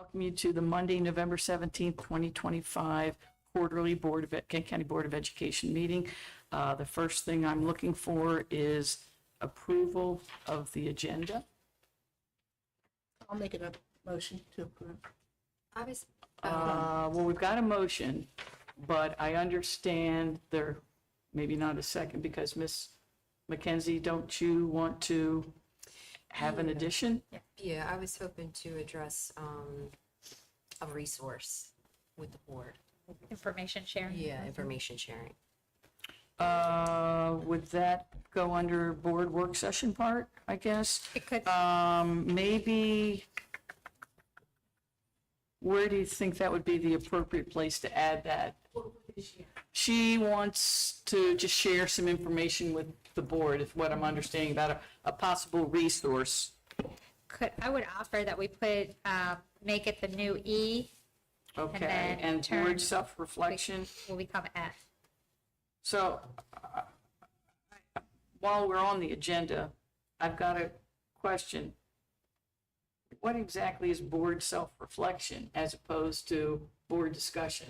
Welcome you to the Monday, November 17th, 2025 quarterly Kent County Board of Education meeting. The first thing I'm looking for is approval of the agenda. I'll make a motion to approve. Well, we've got a motion, but I understand there, maybe not a second, because Ms. Mackenzie, don't you want to have an addition? Yeah, I was hoping to address a resource with the board. Information sharing. Yeah, information sharing. Would that go under board work session part, I guess? It could. Maybe, where do you think that would be the appropriate place to add that? She wants to just share some information with the board, is what I'm understanding, about a possible resource. I would offer that we put, make it the new E. Okay, then and turn- board self-reflection. Will become F. So, while we're on the agenda, I've got a question. What exactly is board self-reflection as opposed to board discussion?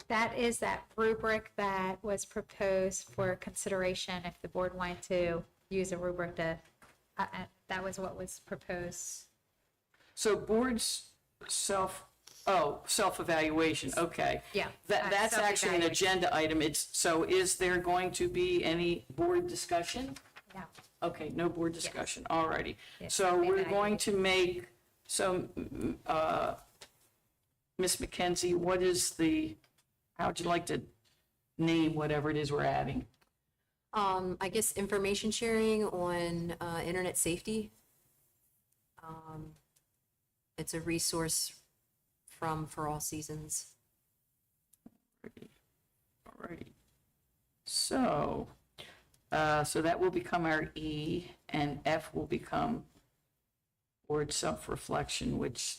That is that rubric that was proposed for consideration if the board wanted to use a rubric to, that was what was proposed. So boards self-evaluation, okay. Yeah, That's actually an self-evaluation. agenda item. So is there going to be any board discussion? No. Okay, no board discussion, all righty. Yes, So we're self-evaluation. going to make, Ms. McKenzie, what is how'd you like to name whatever it is we're adding? I guess information sharing on internet safety. It's a resource for all seasons. All righty. So that will become our E, and F will become board self-reflection, which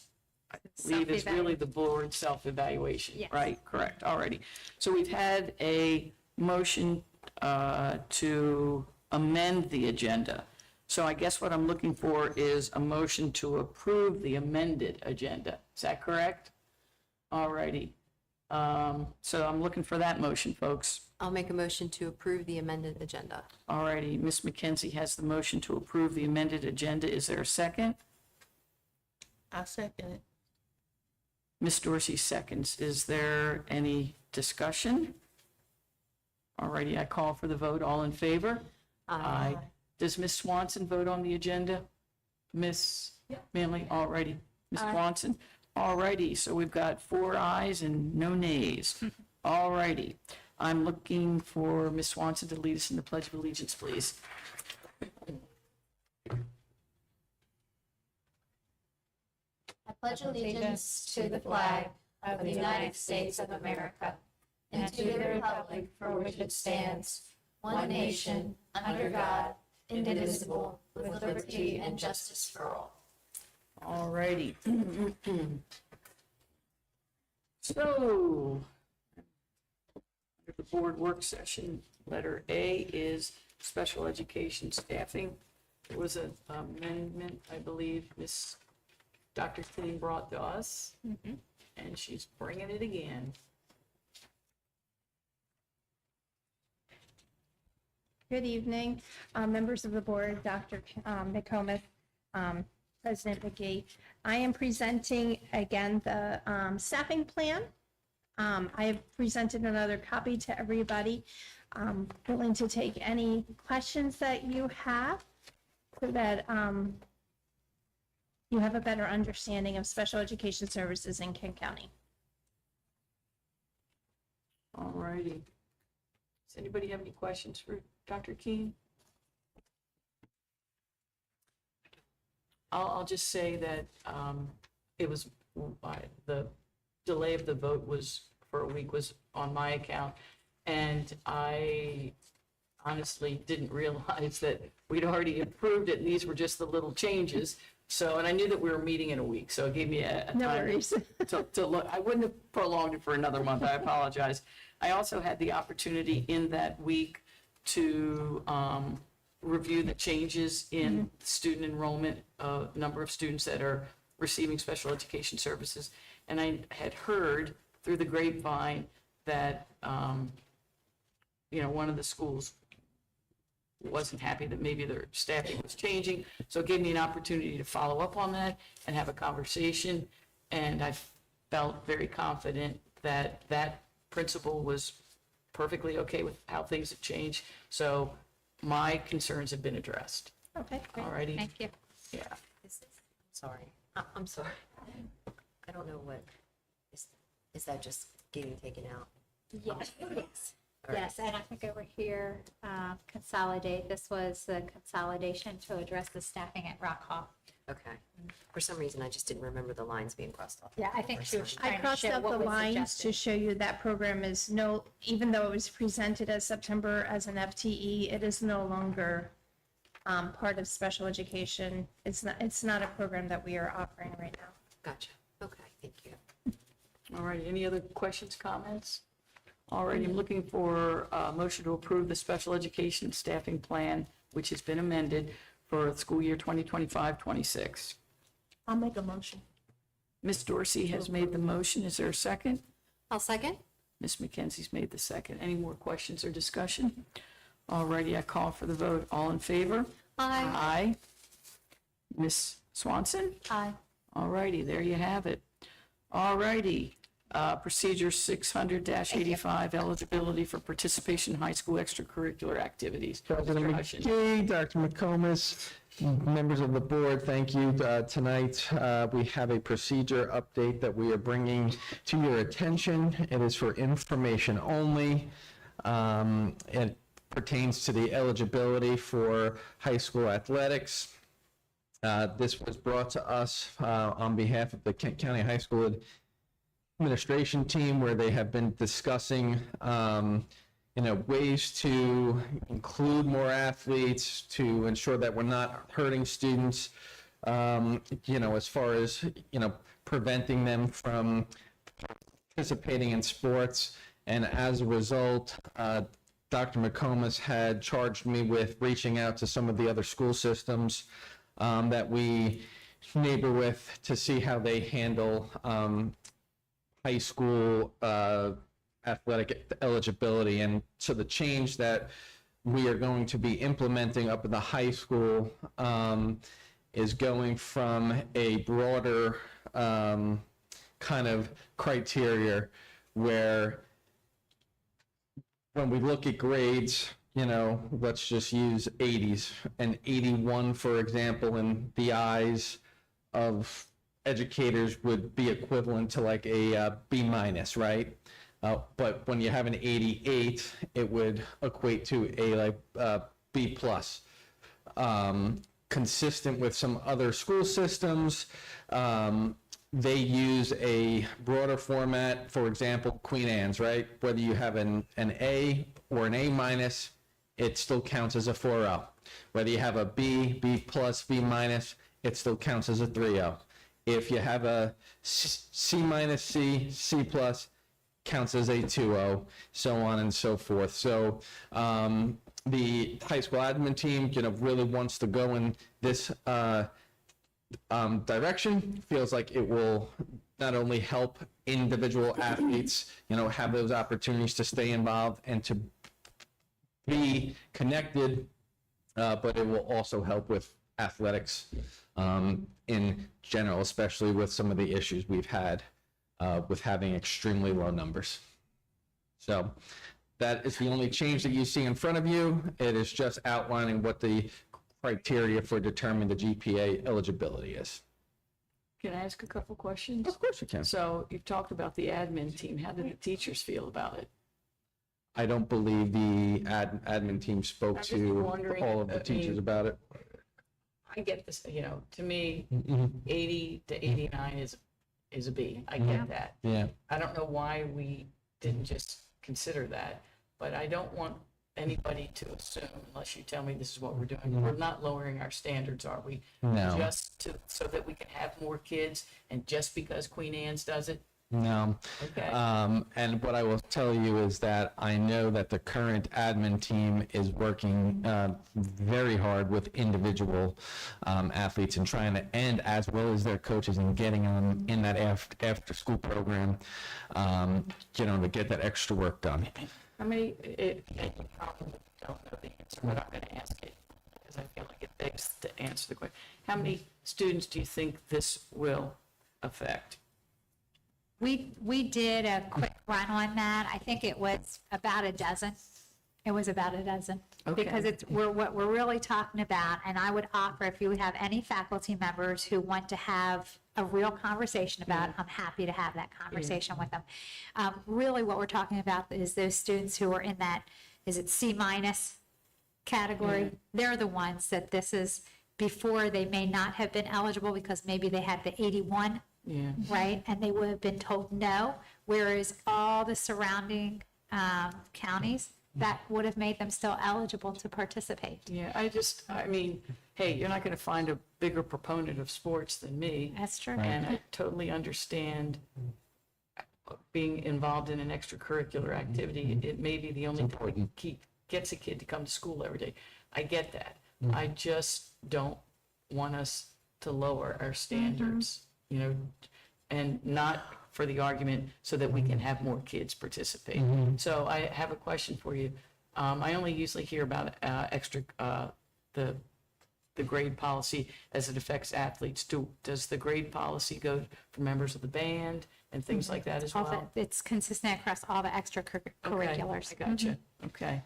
I believe is really the board self-evaluation, Yes. right? Correct, already. So we've had a motion to amend the agenda. So I guess what I'm looking for is a motion to approve the amended agenda. Is that correct? All righty. So I'm looking for that motion, folks. I'll make a motion to approve the amended agenda. All righty, Ms. McKenzie has the motion to approve the amended agenda. Is there a second? I'll second it. Ms. Dorsey seconds. Is there any discussion? All righty, I call for the vote. All in favor? Aye. Does Ms. Swanson vote on the agenda? Ms. Manley? All righty. Ms. Swanson? All righty, so we've got 4 ayes and no nays. All righty. I'm looking for Ms. Swanson to lead us in the Pledge of Allegiance, please. I pledge allegiance to the flag of the United States of America and to the republic for which it stands, one nation, under God, indivisible, with liberty and justice for all. All righty. So, under the board work session, letter A is special education staffing. There was an amendment, I believe, Dr. Clean brought to us, and she's bringing it again. Good evening, members of the board, Dr. McComas, President McGee. I am presenting again the staffing plan. I have presented another copy to everybody. Willing to take any questions that you have so that you have a better understanding of special education services in Kent County. All righty. Does anybody have any questions for Dr. Keene? I'll just say that it was, the delay of the vote was, for a week, was on my account. And I honestly didn't realize that we'd already approved it, and these were just the little changes. So, and I knew that we were meeting in a week, so it gave me a No time worries. to look. I wouldn't have prolonged it for another month. I apologize. I also had the opportunity in that week to review the changes in student enrollment, number of students that are receiving special education services. And I had heard through the grapevine that, one of the schools wasn't happy that maybe their staffing was changing. So it gave me an opportunity to follow up on that and have a conversation. And I felt very confident that that principal was perfectly okay with how things have changed. So my concerns have been addressed. Okay, great. All righty? Thank you. Yeah. Sorry, I'm sorry. I don't know what, is that just getting taken out? Yes, yes. All right. Yes, and I think over here, consolidate, this was the consolidation to address the staffing at Rock Hall. Okay. For some reason, I just didn't remember the lines being crossed off. Yeah, I think she was I trying to crossed show out the what was lines to suggested. show you that program is no, even though it was presented as September as an FTE, it is no longer part of special education. It's not a program that we are offering right now. Gotcha. Okay, thank you. All right, any other questions, comments? All right, I'm looking for a motion to approve the special education staffing plan, which has been amended for school year 2025-26. I'll make a motion. Ms. Dorsey has made the motion. Is there a second? I'll second. Ms. McKenzie's made the second. Any more questions or discussion? All righty, I call for the vote. All in favor? Aye. Aye. Ms. Swanson? Aye. All righty, there you have it. All righty, procedure 600-85, eligibility for participation in high school extracurricular activities. President Mr. Hushin. McGee, Dr. McComas, members of the board, thank you. Tonight, we have a procedure update that we are bringing to your attention. It is for information only. It pertains to the eligibility for high school athletics. This was brought to us on behalf of the Kent County High School administration team, where they have been discussing ways to include more athletes, to ensure that we're not hurting students, as far as preventing them from participating in sports. And as a result, Dr. McComas had charged me with reaching out to some of the other school systems that we neighbor with to see how they handle high school athletic eligibility. And so the change that we are going to be implementing up in the high school is going from a broader kind of criteria where when we look at grades, let's just use 80s, and 81, for example, in the eyes of educators would be equivalent to like a B minus, right? But when you have an 88, it would equate to a B plus. Consistent with some other school systems, they use a broader format. For example, Queen Anne's, right? Whether you have an A or an A minus, it still counts as a 4.0. Whether you have a B, B plus, B minus, it still counts as a 3.0. If you have a C minus, C, C plus, counts as a 2.0, so on and so forth. So the high school admin team, really wants to go in this direction. Feels like it will not only help individual athletes, have those opportunities to stay involved and to be connected, but it will also help with athletics in general, especially with some of the issues we've had with having extremely low numbers. So that is the only change that you see in front of you. It is just outlining what the criteria for determining the GPA eligibility is. Can I ask a couple questions? Of course you can. So you've talked about the admin team. How did the teachers feel about it? I don't believe the admin team spoke I'm just to wondering, all of the I teachers mean, about it. I get this, to me, 80 to 89 is a B. I get that. Yeah. I don't know why we didn't just consider that, but I don't want anybody to assume, unless you tell me this is what we're doing. We're not lowering our standards, are we? No. So that we can have more kids, and just because Queen Anne's does it, No. Okay. And what I will tell you is that I know that the current admin team is working very hard with individual athletes and trying to, and as well as their coaches, and getting them in that after school program, to get that extra work done. How many, and you probably don't know the answer, but I'm going to ask it because I feel like it begs to answer the question. How many students do you think this will affect? We did a quick run on that. I think it was about a dozen. It was about a dozen. Okay. Because what we're really talking about, and I would offer, if you would have any faculty members who want to have a real conversation about it, I'm happy to have that conversation with them. Really what we're talking about is those students who are in that, is it C- category? They're the ones that this is, before they may not have been eligible because maybe they had the 81, Yeah. right? And they would have been told no, whereas all the surrounding counties, that would have made them still eligible to participate. Yeah, I mean, hey, you're not going to find a bigger proponent of sports than me. That's true. And I totally understand being involved in an extracurricular activity. It may be the only thing that gets a kid to come to school every day. I get that. I just don't want us to lower our standards, and not for the argument so that we can have more kids participate. So I have a question for you. I only usually hear about the grade policy as it affects athletes. Does the grade policy go for members of the band and things like that as well? It's consistent across all the extracurriculars. Okay, I gotcha. Okay.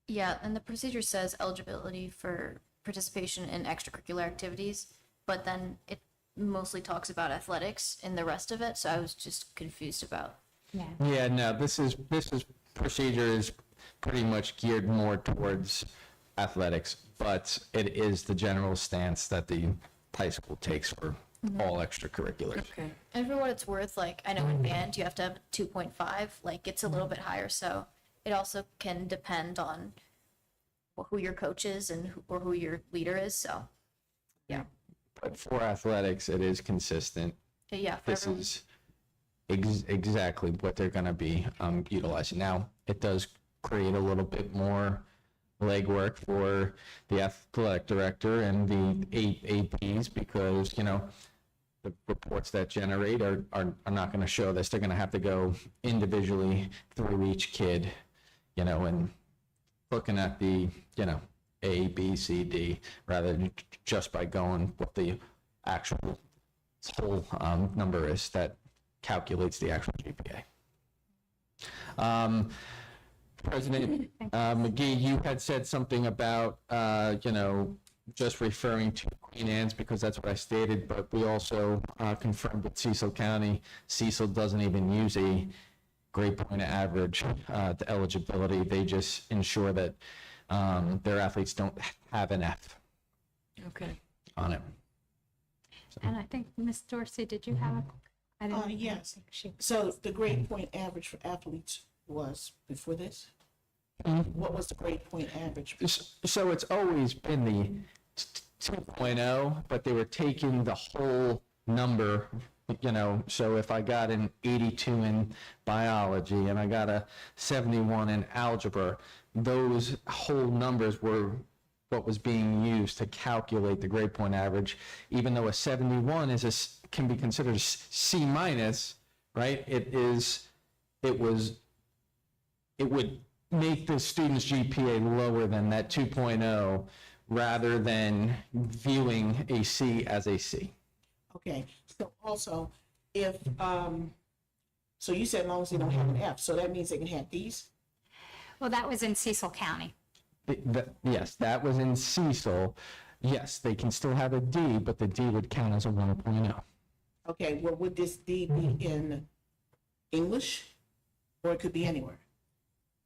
Yeah, and the procedure says eligibility for participation in extracurricular activities, but then it mostly talks about athletics in the rest of it, so I was just confused about. Yeah. Yeah, no, this procedure is pretty much geared more towards athletics, but it is the general stance that the high school takes for all extracurriculars. Okay. And for what it's worth, like, I know in band you have to have 2.5, like, it's a little bit higher, so it also can depend on who your coach is and or who your leader is, so. Yeah. But for athletics, it is consistent. Yeah, for This everyone. is exactly what they're going to be utilizing. Now, it does create a little bit more legwork for the athletic director and the APs because, the reports that generate are not going to show this. They're going to have to go individually through each kid, and looking at the, A, B, C, D, rather than just by going what the actual whole number is that calculates the actual GPA. President McGee, you had said something about, just referring to Queen Anne's because that's what I stated, but we also confirmed with Cecil County, Cecil doesn't even use a grade point average to eligibility. They just ensure that their athletes don't have an F Okay. on it. And I think, Ms. Dorsey, did you have I didn't Yes. think she. So the grade point average for athletes was before this? What was the grade point average? So it's always been the 2.0, but they were taking the whole number, so if I got an 82 in biology and I got a 71 in algebra, those whole numbers were what was being used to calculate the grade point average, even though a 71 can be considered a C minus, right? It would make the student's GPA lower than that 2.0 rather than viewing a C as a C. Okay, so also, if, so you said as long as they don't have an F, so that means they can have Ds? Well, that was in Cecil County. Yes, that was in Cecil. Yes, they can still have a D, but the D would count as a 1.0. Okay, well, would this D be in English? Or it could be anywhere?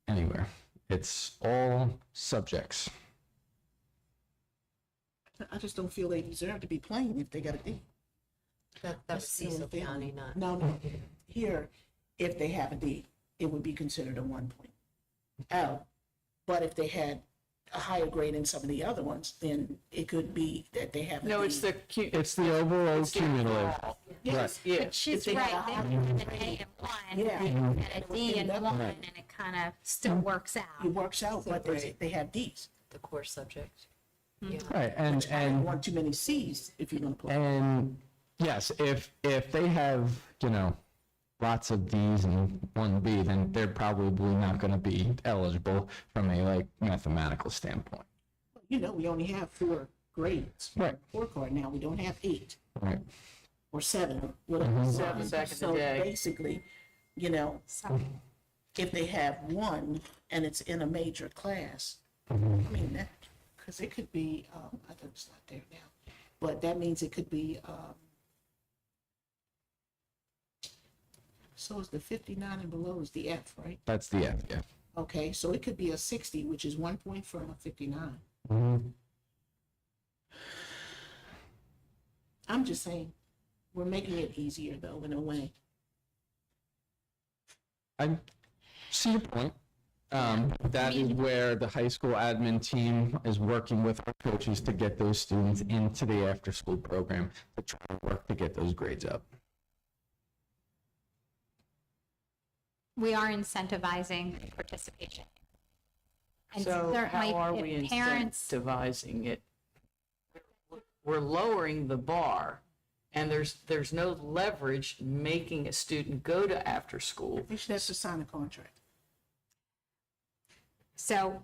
Anywhere. It's all subjects. I just don't feel they deserve to be playing if they got a D. That was That's the only Cecil thing. County, not. No, here, if they have a D, it would be considered a 1.0. But if they had a higher grade in some of the other ones, then it could be that they have. No, it's the. It's the overall cumulative. Yes. Yeah. But she's they right, have they a have an A in one, Yeah. and a D in one, and it kind of still works It out. works out, but they have Ds. The core subject. Right, I don't and want too many Cs if you're gonna play. And yes, if they have, lots of D's and one B, then they're probably not going to be eligible from a like mathematical standpoint. We only have 4 grades. Right. 4 card now, we don't have 8 Right. or 7, or whatever. 7 back in the So day. basically, So, if they have 1 and it's in a major class, I mean, that, because it could be, I think it's not there now, but that means it could be, so is the 59 and below is the F, right? That's the F, yeah. Okay, so it could be a 60, which is 1 point from a 59. I'm just saying, we're making it easier though, in a way. I see your point. That is where the high school admin team is working with our coaches to get those students into the after-school program to try to work to get those grades up. we are incentivizing participation. And So certainly how are we if parents, incentivizing it? We're lowering the bar, and there's no leverage making a student go to after school. You should have to sign a contract. so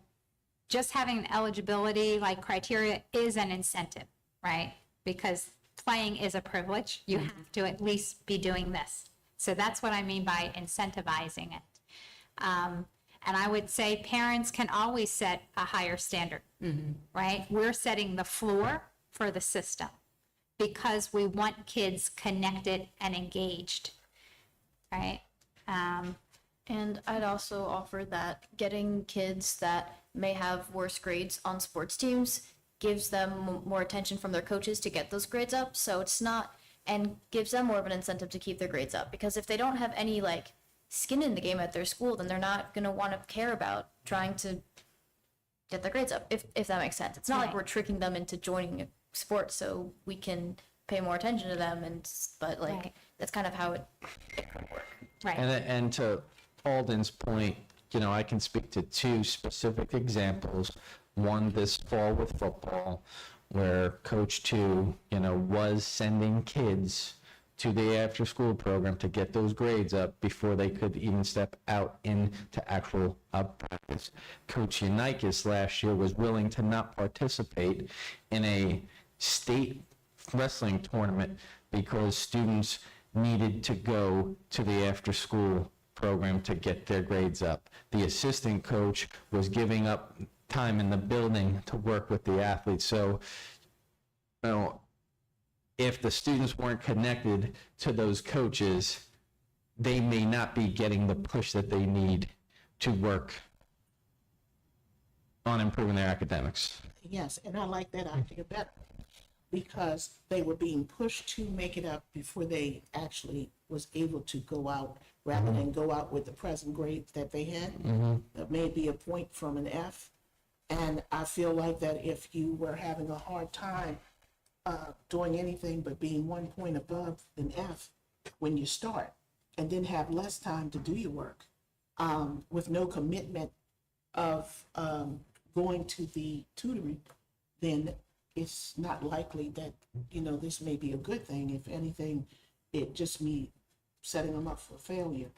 just having an eligibility like criteria is an incentive, right? Because playing is a privilege. You have to at least be doing this. So that's what I mean by incentivizing it. And I would say parents can always set a higher standard, right? We're setting the floor for the system because we want kids connected and engaged, right? And I'd also offer that getting kids that may have worse grades on sports teams gives them more attention from their coaches to get those grades up. So it's not, and gives them more of an incentive to keep their grades up. Because if they don't have any like skin in the game at their school, then they're not going to want to care about trying to get their grades up, if that makes sense. It's not like Right. we're tricking them into joining a sport so we can pay more attention to them, but like Right. that's kind of how it Right. And to Alden's point, I can speak to two specific examples. One this fall with football, where Coach Two, was sending kids to the after-school program to get those grades up before they could even step out into actual practice. Coach Unikis last year was willing to not participate in a state wrestling tournament because students needed to go to the after-school program to get their grades up. The assistant coach was giving up time in the building to work with the athletes. So, if the students weren't connected to those coaches, they may not be getting the push that they need to work on improving their academics. Yes, and I like that idea better because they were being pushed to make it up before they actually was able to go out rather than go out with the present grades that they had. That may be a point from an F. And I feel like that if you were having a hard time doing anything but being 1 point above an F when you start and then have less time to do your work with no commitment of going to the tutoring, then it's not likely that, this may be a good thing. If anything, it just me setting them up for failure.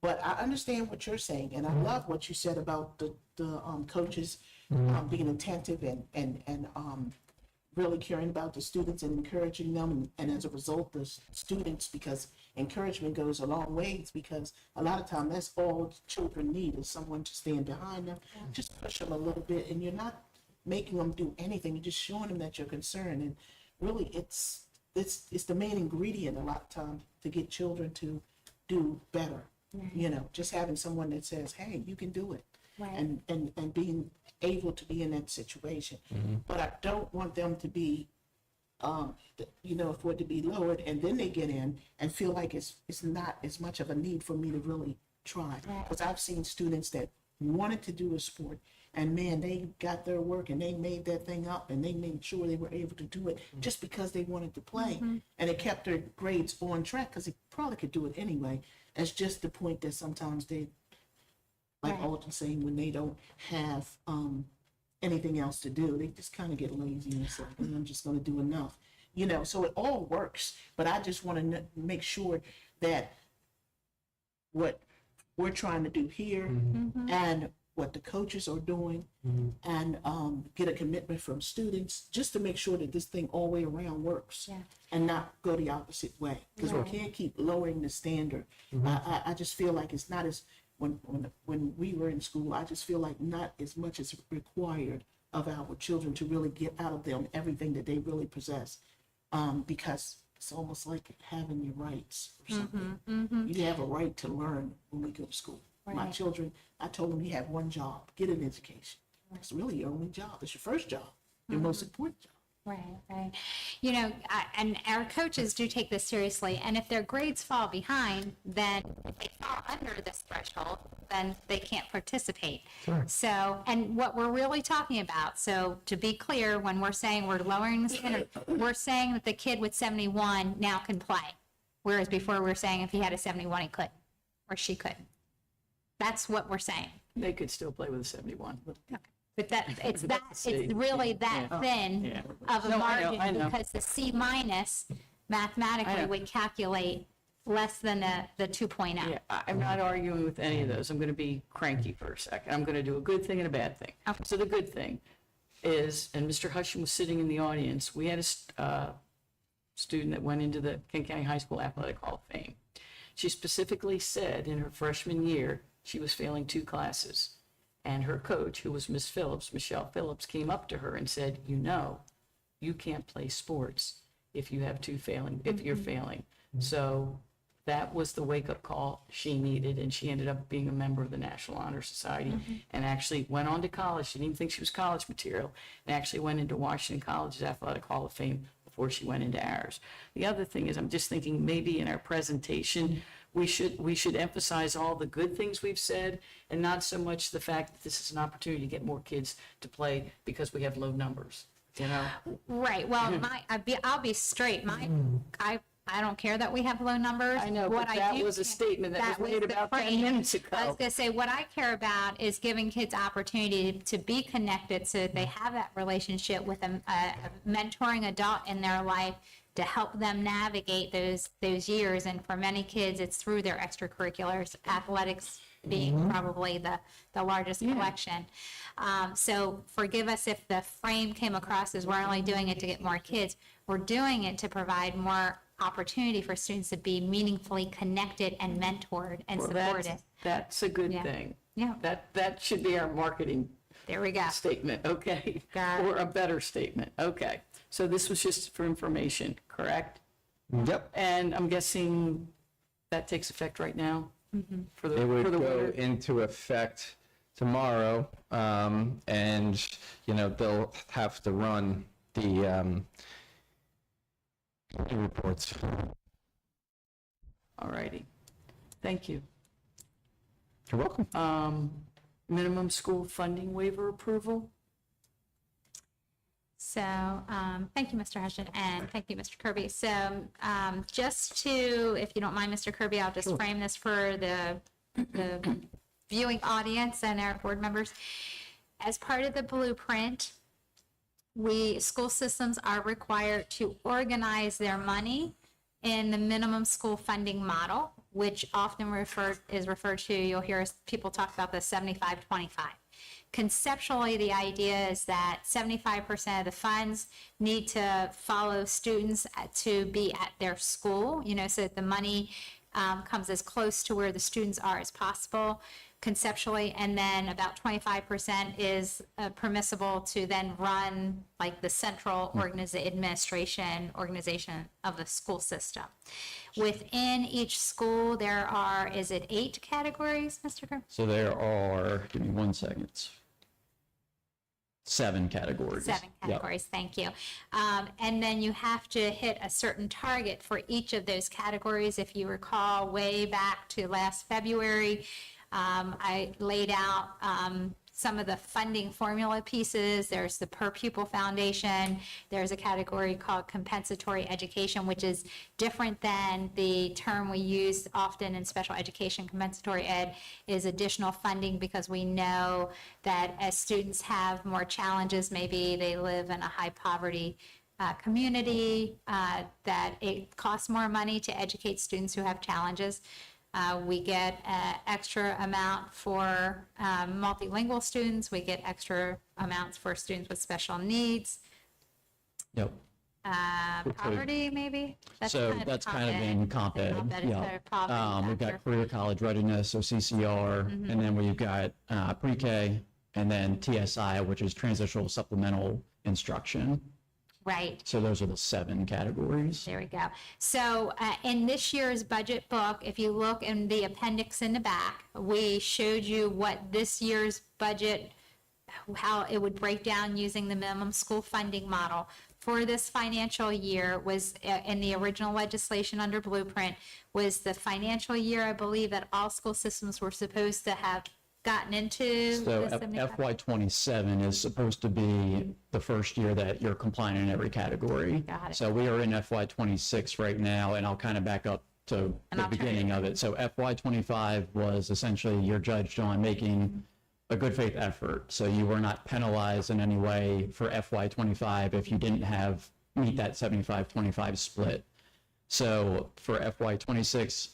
But I understand what you're saying, and I love what you said about the coaches being attentive and really caring about the students and encouraging them, and as a result, the students, because encouragement goes a long ways, because a lot of times that's all children need is someone to stand behind them, just push them a little bit, and you're not making them do anything, you're just showing them that you're concerned, and really it's the main ingredient a lot of times to get children to do better. Just having someone that says, hey, you can do it. Right. And being able to be in that situation. But I don't want them to be, for it to be lowered and then they get in and feel like it's not as much of a need for me to really try. Because I've seen students that wanted to do a sport, and man, they got their work and they made that thing up and they made sure they were able to do it just because they wanted to play. And it kept their grades on track because they probably could do it anyway. That's just the point that sometimes they, like Alton saying, when they don't have anything else to do, they just kind of get lazy and say, I'm just going to do enough. You know, so it all works, but I just want to make sure that what we're trying to do here and what the coaches are doing and get a commitment from students just to make sure that this thing all the way around works and not go the opposite way, because we can't keep lowering the standard. I just feel like it's not as, when we were in school, I just feel like not as much is required of our children to really get out of them everything that they really possess, because it's almost like having your rights or something. You have a right to learn when we go to school. My children, I told them you have one job, get an education. It's really your only job. It's your first job, your most important job. Right. You know, and our coaches do take this seriously, and if their grades fall behind, then if they fall under this threshold, then they can't participate. So, and what we're really talking about, so to be clear, when we're saying we're lowering the standard, we're saying that the kid with 71 now can play, whereas before we were saying if he had a 71, he couldn't, or she couldn't. That's what we're saying. They could still play with a 71. But it's see. really that thin Yeah. of a No, I know, margin, because the C minus mathematically I know. would calculate less than the 2.0. Yeah, I'm not arguing with any of those. I'm going to be cranky for a second. I'm going to do a good thing and a bad thing. Okay. So the good thing is, and Mr. Husham was sitting in the audience, we had a student that went into the Kent County High School Athletic Hall of Fame. She specifically said in her freshman year, she was failing 2 classes. And her coach, who was Miss Phillips, Michelle Phillips, came up to her and said, you know, you can't play sports if you have if you're failing. So that was the wake-up call she needed, and she ended up being a member of the National Honor Society and actually went on to college. She didn't think she was college material, and actually went into Washington College's Athletic Hall of Fame before she went into ours. The other thing is, I'm just thinking maybe in our presentation, we should emphasize all the good things we've said and not so much the fact that this is an opportunity to get more kids to play because we have low numbers, you know? Right. Well, I'll be straight. I don't care that we have low numbers. I know, but that was a statement that was made the about 10 frame. minutes I was ago. going to say, what I care about is giving kids opportunity to be connected so that they have that relationship with a mentoring adult in their life to help them navigate those years. And for many kids, it's through their extracurriculars, athletics being probably the largest collection. So forgive us if the frame came across as we're only doing it to get more kids. We're doing it to provide more opportunity for students to be meaningfully connected and mentored and Well, supported. that's a good Yeah. thing. Yeah. That should be our marketing There we go. statement, okay? Got it. Or a better statement, okay. So this was just for information, correct? Yep. And I'm guessing that takes effect right now? For the It would for the go winter? into effect tomorrow, and, you know, they'll have to run the reports. All righty. Thank you. You're welcome. Minimum school funding waiver approval? So, thank you, Mr. Hushin, and thank you, Mr. Kirby. So, just to, if you don't mind, Mr. Kirby, I'll just frame this for the viewing audience and our board members. As part of the blueprint, school systems are required to organize their money in the minimum school funding model, which often is referred to, you'll hear people talk about the 75-25. Conceptually, the idea is that 75% of the funds need to follow students to be at their school, so that the money comes as close to where the students are as possible conceptually, and then about 25% is permissible to then run like the central organization of the school system. Within each school, there are, is it 8 categories, Mr. Kerr? So there are, give me 1 second, 7 categories. 7 Yep. categories, thank you. And then you have to hit a certain target for each of those categories. If you recall way back to last February, I laid out some of the funding formula pieces. There's the per pupil foundation. There's a category called compensatory education, which is different than the term we use often in special education. Compensatory ed is additional funding because we know that as students have more challenges, maybe they live in a high poverty community, that it costs more money to educate students who have challenges. We get an extra amount for multilingual students. We get extra amounts for students with special needs. Yep. Poverty, maybe? So that's kind of in comp ed. Yeah. We've got career college readiness, so CCR, and then we've got pre-K, and then TSI, which is transitional supplemental instruction. Right. So those are the 7 categories. There we go. So in this year's budget book, if you look in the appendix in the back, we showed you what this year's budget, how it would break down using the minimum school funding model. For this financial year was, in the original legislation under Blueprint, was the financial year, I believe, that all school systems were supposed to have gotten into. So the 75? FY27 is supposed to be the first year that you're compliant in every category. Got it. So we are in FY26 right now, and I'll kind of back up to the I'll turn beginning of it. So FY25 was essentially you're judged on making a good faith effort. So you were not penalized in any way for FY25 if you didn't meet that 75-25 split. So for FY26,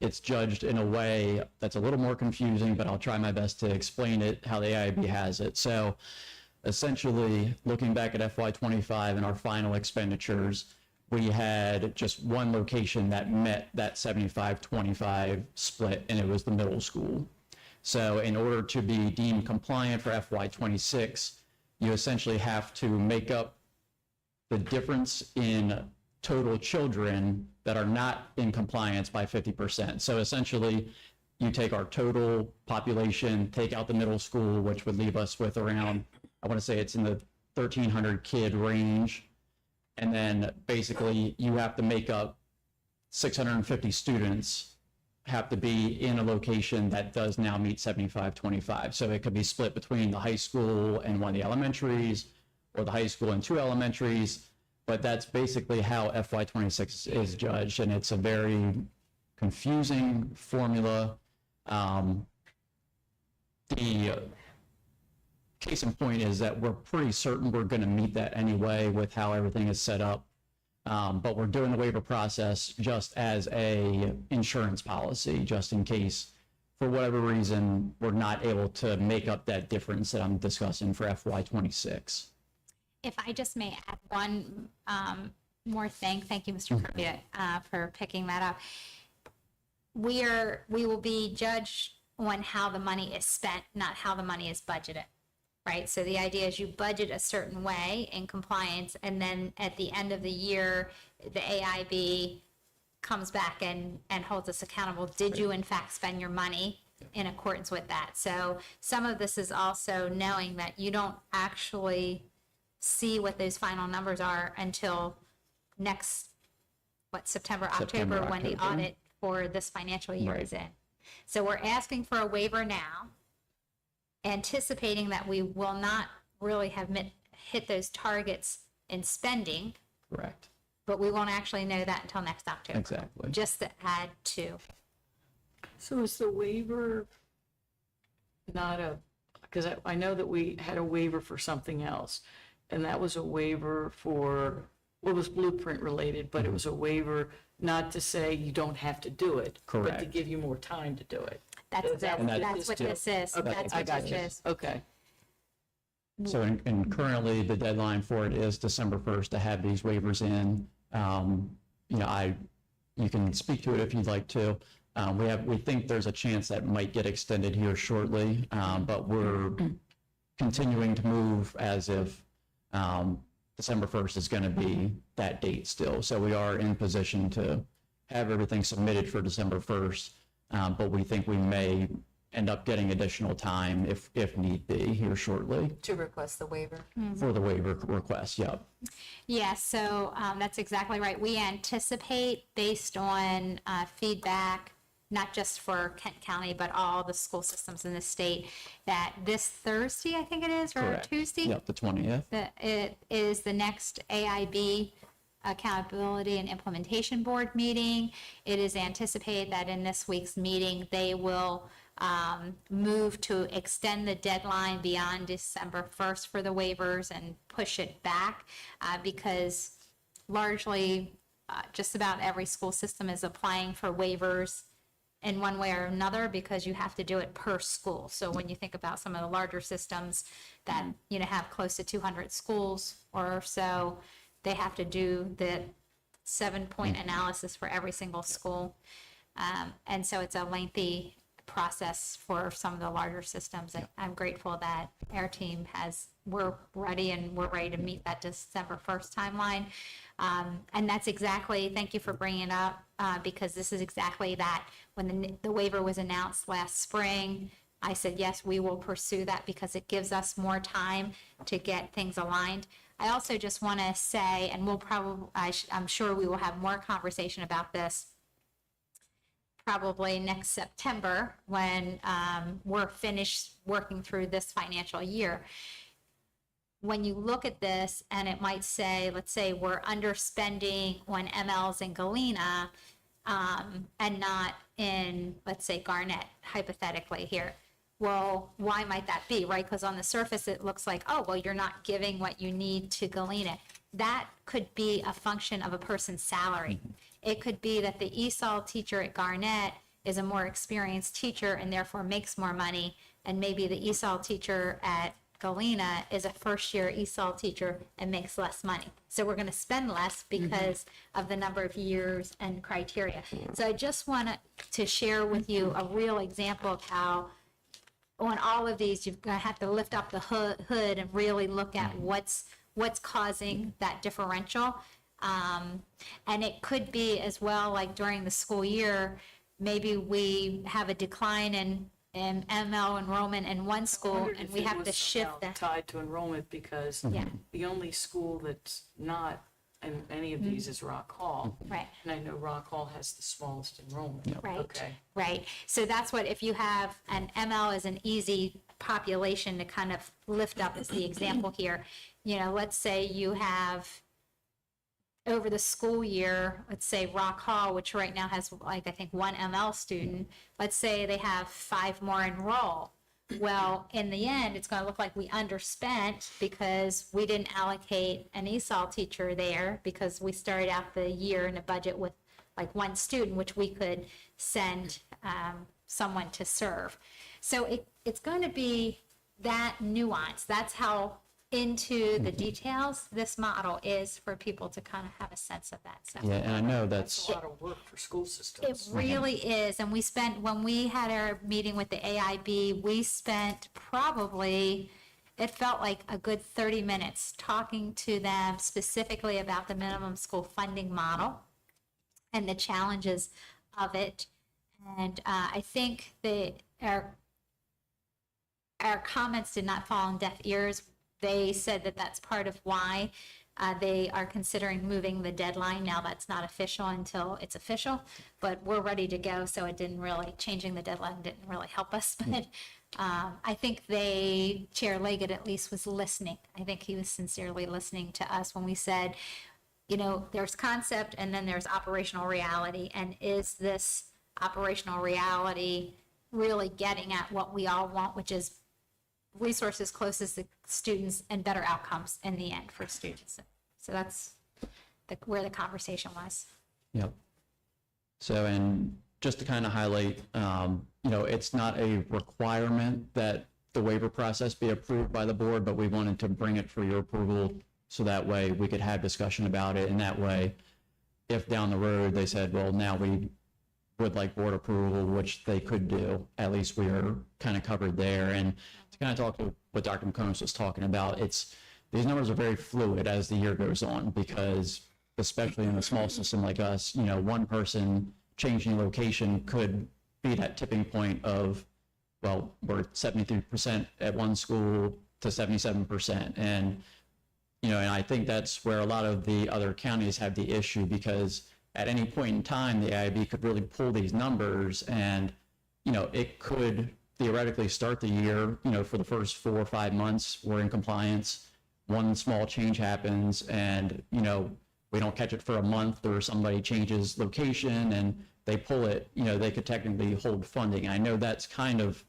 it's judged in a way that's a little more confusing, but I'll try my best to explain it how the AIB has it. So essentially, looking back at FY25 and our final expenditures, we had just one location that met that 75-25 split, and it was the middle school. So in order to be deemed compliant for FY26, you essentially have to make up the difference in total children that are not in compliance by 50%. So essentially, you take our total population, take out the middle school, which would leave us with around, I want to say it's in the 1,300 kid range. And then basically, you have to make up 650 students have to be in a location that does now meet 75-25. So it could be split between the high school and one of the elementaries, or the high school and 2 elementaries. But that's basically how FY26 is judged, and it's a very confusing formula. The case in point is that we're pretty certain we're going to meet that anyway with how everything is set up. But we're doing the waiver process just as a insurance policy, just in case, for whatever reason, we're not able to make up that difference that I'm discussing for FY26. If I just may add one more thing, thank you, Mr. Kirby, for picking that up. We will be judged on how the money is spent, not how the money is budgeted, right? So the idea is you budget a certain way in compliance, and then at the end of the year, the AIB comes back and holds us accountable. Did you in fact spend your money in accordance with that? So some of this is also knowing that you don't actually see what those final numbers are until next, September, October, when the October. audit for this financial year Right. is in. So we're asking for a waiver now, anticipating that we will not really have hit those targets in spending, Correct. but we won't actually know that until next October. Exactly. Just to add to. So is the waiver not because I know that we had a waiver for something else, and that was a waiver for, well, it was Blueprint related, but it was a waiver not to say you don't have to do it, but to Correct. give you more time to do it. That's Is that what this that's what is? this is. Okay, That's I what got this you. is. Okay. So, and currently, the deadline for it is December 1st to have these waivers in. You can speak to it if you'd like to. We think there's a chance that might get extended here shortly, but we're continuing to move as if December 1st is going to be that date still. So we are in position to have everything submitted for December 1st, but we think we may end up getting additional time if need be here shortly To request the waiver. for the waiver request. Yep. Yeah, so that's exactly right. We anticipate, based on feedback, not just for Kent County, but all the school systems in the state, that this Thursday, I think it is, or Correct. Tuesday? Yep, the 20th. It is the next AIB Accountability and Implementation Board meeting. It is anticipated that in this week's meeting, they will move to extend the deadline beyond December 1st for the waivers and push it back because largely just about every school system is applying for waivers in one way or another because you have to do it per school. So when you think about some of the larger systems that, you know, have close to 200 schools or so, they have to do the 7-point analysis for every single school. And so it's a lengthy process for some of the larger systems. I'm grateful that our team we're ready to meet that December 1st timeline. And that's exactly, thank you for bringing it up, because this is exactly that. When the waiver was announced last spring, I said, yes, we will pursue that because it gives us more time to get things aligned. I also just want to say, and I'm sure we will have more conversation about this probably next September when we're finished working through this financial year. When you look at this and it might say, let's say we're underspending on MLs in Galena and not in, let's say, Garnett, hypothetically here. Well, why might that be, right? Because on the surface, it looks like, oh, well, you're not giving what you need to Galena. That could be a function of a person's salary. It could be that the ESOL teacher at Garnett is a more experienced teacher and therefore makes more money, and maybe the ESOL teacher at Galena is a first-year ESOL teacher and makes less money. So we're going to spend less because of the number of years and criteria. So I just wanted to share with you a real example of how on all of these, you're going to have to lift up the hood and really look at what's causing that differential. And it could be as well, like during the school year, maybe we have a decline in ML enrollment in one school and we have to shift that. Tied to enrollment because Yeah. the only school that's not in any of these is Rock Hall. Right. And I know Rock Hall has the smallest enrollment. Right. Okay. Right. So that's what, if you have an ML as an easy population to kind of lift up as the example here, you know, let's say you have over the school year, let's say Rock Hall, which right now has like, I think 1 ML student, let's say they have 5 more enroll. Well, in the end, it's going to look like we underspent because we didn't allocate an ESOL teacher there because we started out the year in a budget with like 1 student, which we could send someone to serve. So it's going to be that nuance. That's how into the details this model is for people to kind of have a sense of that. So. Yeah, and I know That's that's, a lot of work for school It systems. really is, and when we had our meeting with the AIB, we spent probably, it felt like a good 30 minutes talking to them specifically about the minimum school funding model and the challenges of it. And I think that our comments did not fall on deaf ears. They said that that's part of why they are considering moving the deadline. Now that's not official until it's official, but we're ready to go. So it didn't really, changing the deadline didn't really help us. But I think Chair Leggett at least was listening. I think he was sincerely listening to us when we said, you know, there's concept and then there's operational reality. And is this operational reality really getting at what we all want, which is resources closest to students and better outcomes in the end for students. So that's where the conversation was. yep. So, and just to kind of highlight, you know, it's not a requirement that the waiver process be approved by the board, but we wanted to bring it for your approval so that way we could have discussion about it. And that way, if down the road they said, well, now we would like board approval, which they could do, at least we are kind of covered there. And to kind of talk to what Dr. McCombs was talking about, these numbers are very fluid as the year goes on, because especially in a small system like us, you know, one person changing location could be that tipping point of, well, we're 73% at one school to 77%. And, you know, and I think that's where a lot of the other counties have the issue, because at any point in time, the AIB could really pull these numbers and, it could theoretically start the year, for the first 4 or 5 months, we're in compliance. One small change happens and, we don't catch it for a month, or somebody changes location and they pull it, they could technically hold funding. I know that's kind of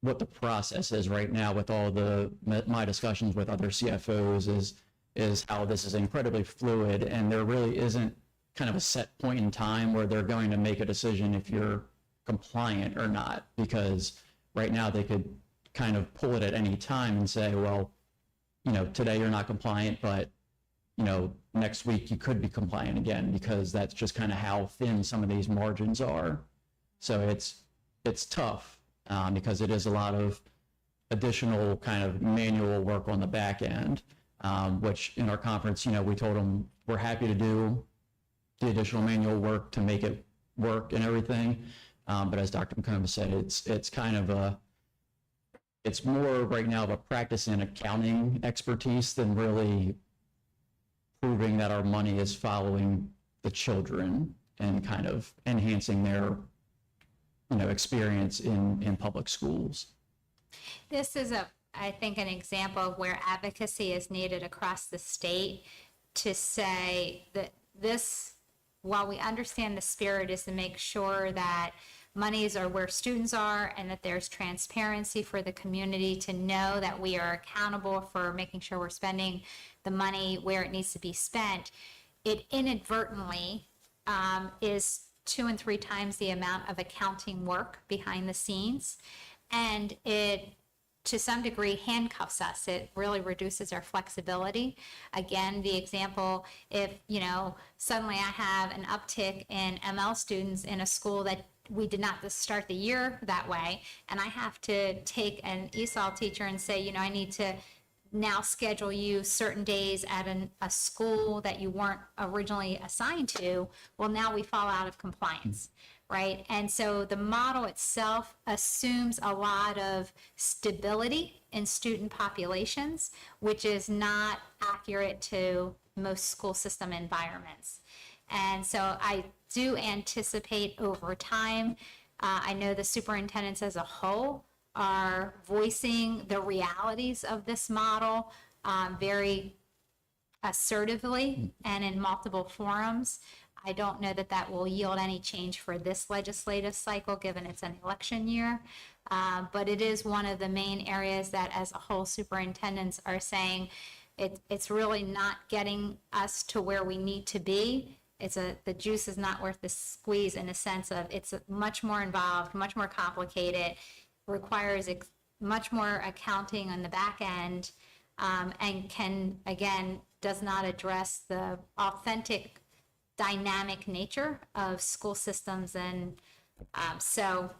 what the process is right now with all my discussions with other CFOs is how this is incredibly fluid, and there really isn't kind of a set point in time where they're going to make a decision if you're compliant or not, because right now they could kind of pull it at any time and say, well, today you're not compliant, but next week you could be compliant again, because that's just kind of how thin some of these margins are. So it's tough because it is a lot of additional kind of manual work on the back end, which in our conference, we told them we're happy to do the additional manual work to make it work and everything. But as Dr. McComas said, it's kind of it's more right now of a practice in accounting expertise than really proving that our money is following the children and kind of enhancing their, experience in public schools. This is I think, an example of where advocacy is needed across the state to say that this, while we understand the spirit is to make sure that monies are where students are and that there's transparency for the community to know that we are accountable for making sure we're spending the money where it needs to be spent, it inadvertently is 2 and 3 times the amount of accounting work behind the scenes. And it, to some degree, handcuffs us. It really reduces our flexibility. Again, the example, if, suddenly I have an uptick in ML students in a school that we did not start the year that way, and I have to take an ESOL teacher and say, I need to now schedule you certain days at a school that you weren't originally assigned to, well, now we fall out of compliance, right? And so the model itself assumes a lot of stability in student populations, which is not accurate to most school system environments. And so I do anticipate over time, I know the superintendents as a whole are voicing the realities of this model very assertively and in multiple forums. I don't know that that will yield any change for this legislative cycle, given it's an election year. But it is one of the main areas that as a whole superintendents are saying it's really not getting us to where we need to be. The juice is not worth the squeeze, in a sense of it's much more involved, much more complicated, requires much more accounting on the back end, and does not address the authentic dynamic nature of school systems. And so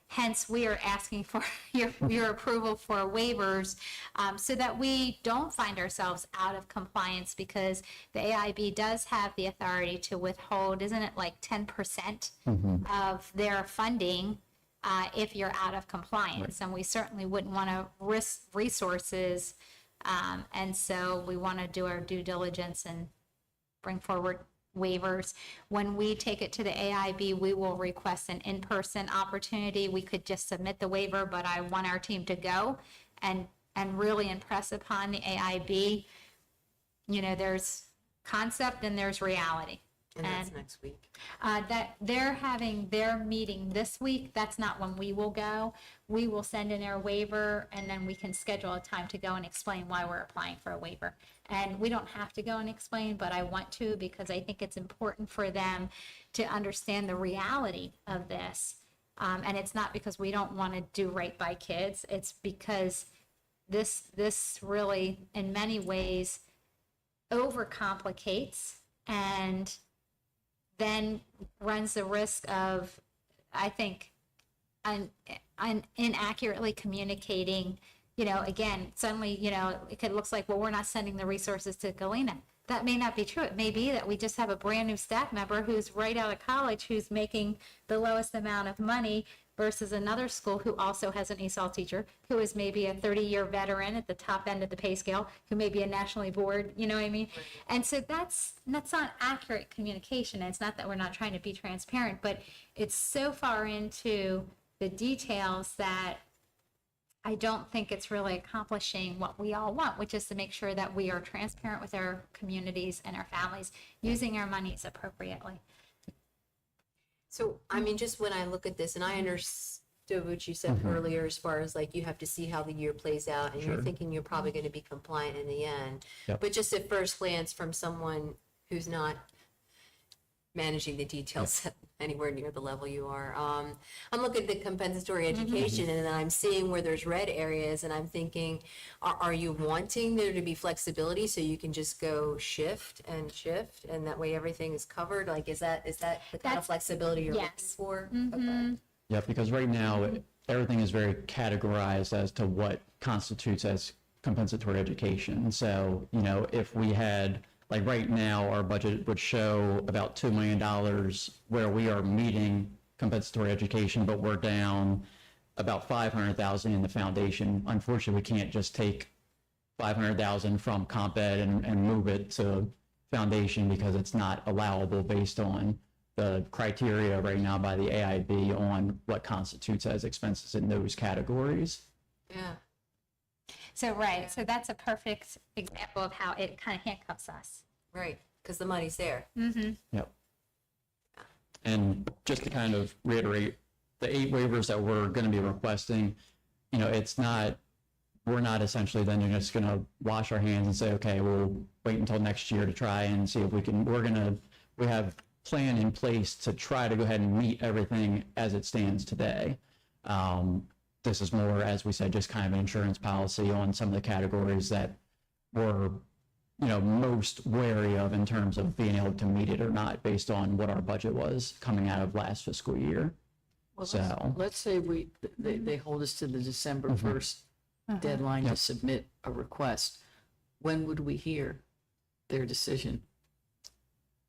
hence we are asking for your approval for waivers so that we don't find ourselves out of compliance, because the AIB does have the authority to withhold, isn't it like 10% of their funding if you're out of compliance. Right. And we certainly wouldn't want to risk resources. And so we want to do our due diligence and bring forward waivers. When we take it to the AIB, we will request an in-person opportunity. We could just submit the waiver, but I want our team to go and really impress upon the AIB, there's concept and there's reality. And that's next week. That they're having their meeting this week. That's not when we will go. We will send in our waiver, and then we can schedule a time to go and explain why we're applying for a waiver. And we don't have to go and explain, but I want to, because I think it's important for them to understand the reality of this. And it's not because we don't want to do right by kids. It's because this really, in many ways, overcomplicates and then runs the risk of, I think, inaccurately communicating. Again, suddenly, it looks like, well, we're not sending the resources to Galena. That may not be true. It may be that we just have a brand new staff member who's right out of college, who's making the lowest amount of money, versus another school who also has an ESOL teacher, who is maybe a 30-year veteran at the top end of the pay scale, who may be a nationally board, you know what I mean? And so that's not accurate communication. It's not that we're not trying to be transparent, but it's so far into the details that I don't think it's really accomplishing what we all want, which is to make sure that we are transparent with our communities and our families, using our monies appropriately. So, I mean, just when I look at this, and I understood what you said earlier, as far as like, you have to see how the year plays out, and you're thinking you're probably going to be compliant in the end. Yep. But just at first glance, from someone who's not managing the details anywhere near the level you are, I'm looking at the compensatory education, and then I'm seeing where there's red areas, and I'm thinking, are you wanting there to be flexibility so you can just go shift, and that way everything is covered? Like, is that the kind of That's- flexibility you're looking yes. for? Okay. Yeah, because right now, everything is very categorized as to what constitutes as compensatory education. So, you know, if we had, like right now, our budget would show about $2 million where we are meeting compensatory education, but we're down about $500,000 in the foundation. Unfortunately, we can't just take $500,000 from comp ed and move it to foundation because it's not allowable based on the criteria right now by the AIB on what constitutes as expenses in those categories. Yeah. So, right, so that's a perfect example of how it kind of handcuffs us. Right, because the money's there. Yep. And just to kind of reiterate, the 8 waivers that we're going to be requesting, you know, it's not, we're not essentially then just going to wash our hands and say, okay, we'll wait until next year to try and see if we can, we have plan in place to try to go ahead and meet everything as it stands today. This is more, as we said, just kind of an insurance policy on some of the categories that we're, you know, most wary of in terms of being able to meet it or not based on what our budget was coming out of last fiscal year. So, Let's say they hold us to the December 1st deadline to submit a request. When would we hear their decision?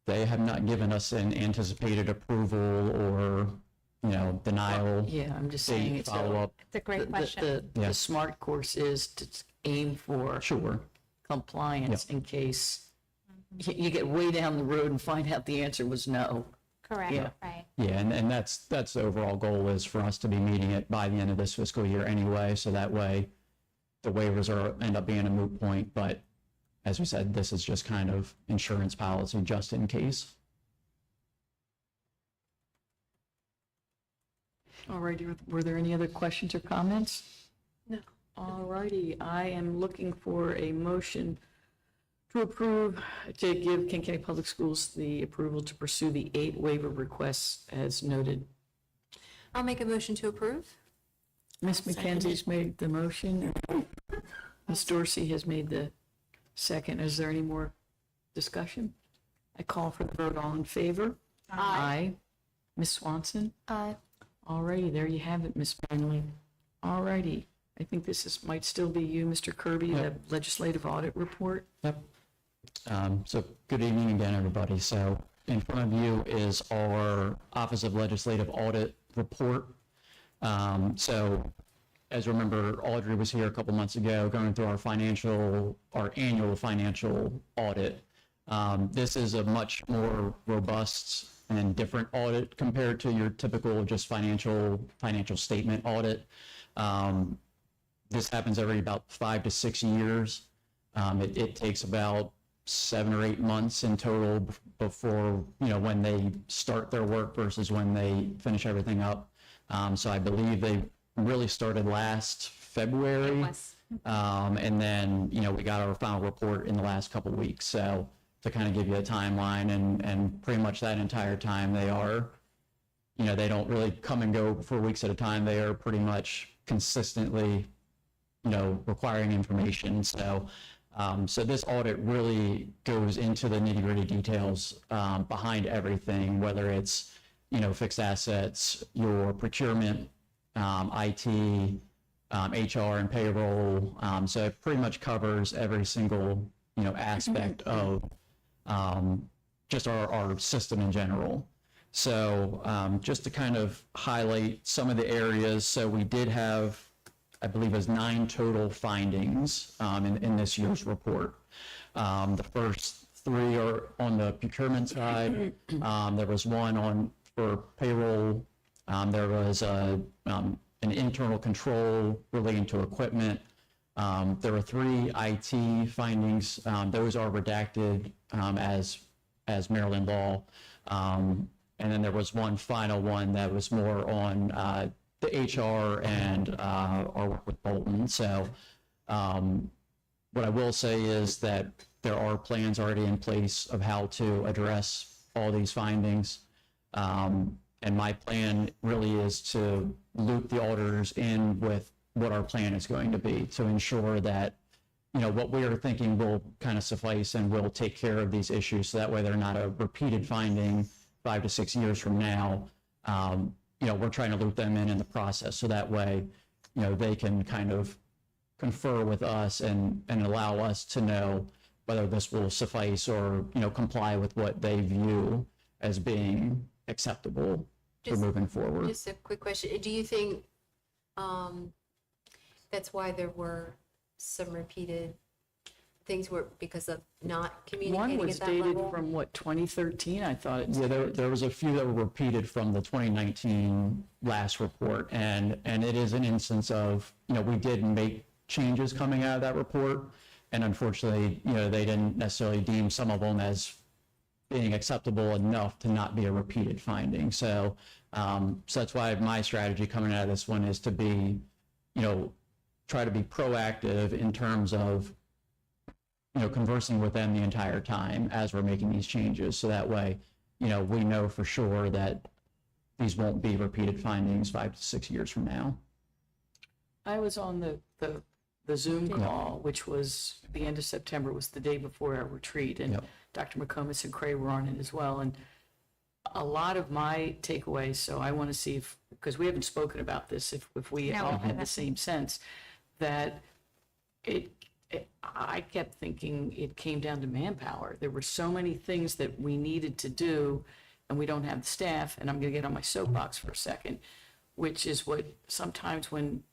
they have not given us an anticipated approval or, you know, denial. Yeah, I'm just saying Date it's follow-up. It's a great question. The Yeah. smart course is to aim for Sure. compliance in case you get way down the road and find out the answer was no. Correct, Yeah. right. Yeah, and that's the overall goal is for us to be meeting it by the end of this fiscal year anyway, so that way the waivers end up being a moot point, but as we said, this is just kind of insurance policy just in case. All righty, were there any other questions or comments? No. All righty, I am looking for a motion to approve, to give Kent County Public Schools the approval to pursue the 8 waiver requests as noted. I'll make a motion to approve. Ms. McKenzie's made the motion. Ms. Dorsey has made the second. Is there any more discussion? I call for the vote. All in favor? Aye. Ms. Swanson? Aye. All righty, there you have it, Ms. Manley. All righty. I think this might still be you, Mr. Kirby, the legislative audit report. Yep. So good evening again, everybody. So in front of you is our Office of Legislative Audit report. So as you remember, Audrey was here a couple months ago going through our annual financial audit. This is a much more robust and different audit compared to your typical just financial statement audit. This happens every about 5 to 6 years. It takes about 7 or 8 months in total before, you know, when they start their work versus when they finish everything up. So I believe they really started last February. And then, you know, we got our final report in the last couple of weeks. So to kind of give you a timeline and pretty much that entire time they are, you know, they don't really come and go for weeks at a time. They are pretty much consistently, you know, requiring information. So, so this audit really goes into the nitty-gritty details behind everything, whether it's, you know, fixed assets, your procurement, IT, HR and payroll. So it pretty much covers every single, you know, aspect of just our system in general. So just to kind of highlight some of the areas, so we did have, I believe it was 9 total findings in this year's report. The first 3 are on the procurement side. There was one for payroll. There was an internal control relating to equipment. There were 3 IT findings. Those are redacted as Maryland law. And then there was one final one that was more on the HR and our work with Bolton. So what I will say is that there are plans already in place of how to address all these findings. And my plan really is to loop the auditors in with what our plan is going to be to ensure that, what we are thinking will kind of suffice and will take care of these issues. So that way they're not a repeated finding 5 to 6 years from now. We're trying to loop them in the process. So that way, they can kind of confer with us and allow us to know whether this will suffice or, comply with what they view as being acceptable for Just- moving forward. Just a quick question. Do you think that's why there were some repeated things because of not One communicating was at that dated level? from, what, 2013? I thought it Yeah, there was a few that were repeated from the 2019 last report, and it is an instance of, we did make changes coming out of that report, and unfortunately, they didn't necessarily deem some of them as being acceptable enough to not be a repeated finding. So that's why my strategy coming out of this one is to be, try to be proactive in terms of, conversing with them the entire time as we're making these changes. So that way, we know for sure that these won't be repeated findings 5 to 6 years from now. I was on the Zoom call, which was the end of September, was the day before our retreat, and Yep. Dr. McComas and Cray were on it as well. And a lot of my takeaways, so I want to see if, because we haven't spoken about this, if we No, all we had the haven't. same sense, that I kept thinking it came down to manpower. There were so many things that we needed to do, and we don't have the staff, and I'm going to get on my soapbox for a second, which is what sometimes when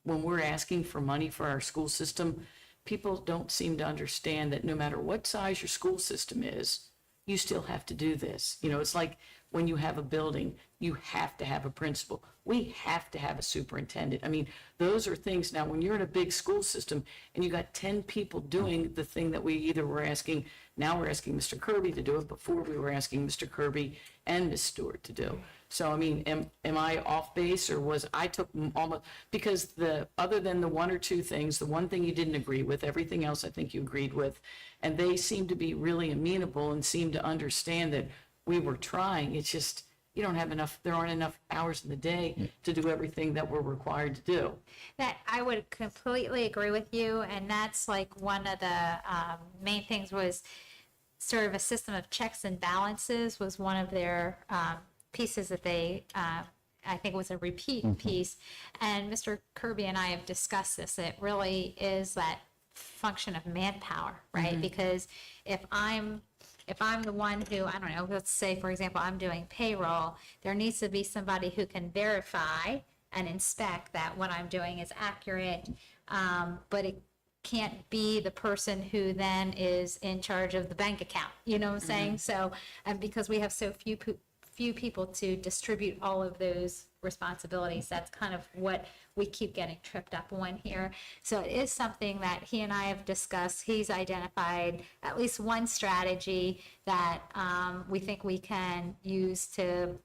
we're asking for money for our school system, people don't seem to understand that no matter what size your school system is, you still have to do this. It's like when you have a building, you have to have a principal. We have to have a superintendent. I mean, those are things. Now, when you're in a big school system and you got 10 people doing the thing that we either were asking, now we're asking Mr. Kirby to do it, before we were asking Mr. Kirby and Ms. Stewart to do. So, I mean, am I off base, or I took almost, because other than the 1 or 2 things, the one thing you didn't agree with, everything else I think you agreed with, and they seemed to be really amenable and seemed to understand that we were trying. It's just, you don't have enough, there aren't enough hours in the day to do everything that we're required to do. That I would completely agree with you, and that's like one of the main things was sort of a system of checks and balances was one of their pieces that they, I think it was a repeat piece. And Mr. Kirby and I have discussed this. It really is that function of manpower, right? Because if I'm the one who, I don't know, let's say, for example, I'm doing payroll, there needs to be somebody who can verify and inspect that what I'm doing is accurate, but it can't be the person who then is in charge of the bank account, you know what I'm saying? So, and because we have so few people to distribute all of those responsibilities, that's kind of what we keep getting tripped up on here. So it is something that he and I have discussed. He's identified at least one strategy that we think we can use to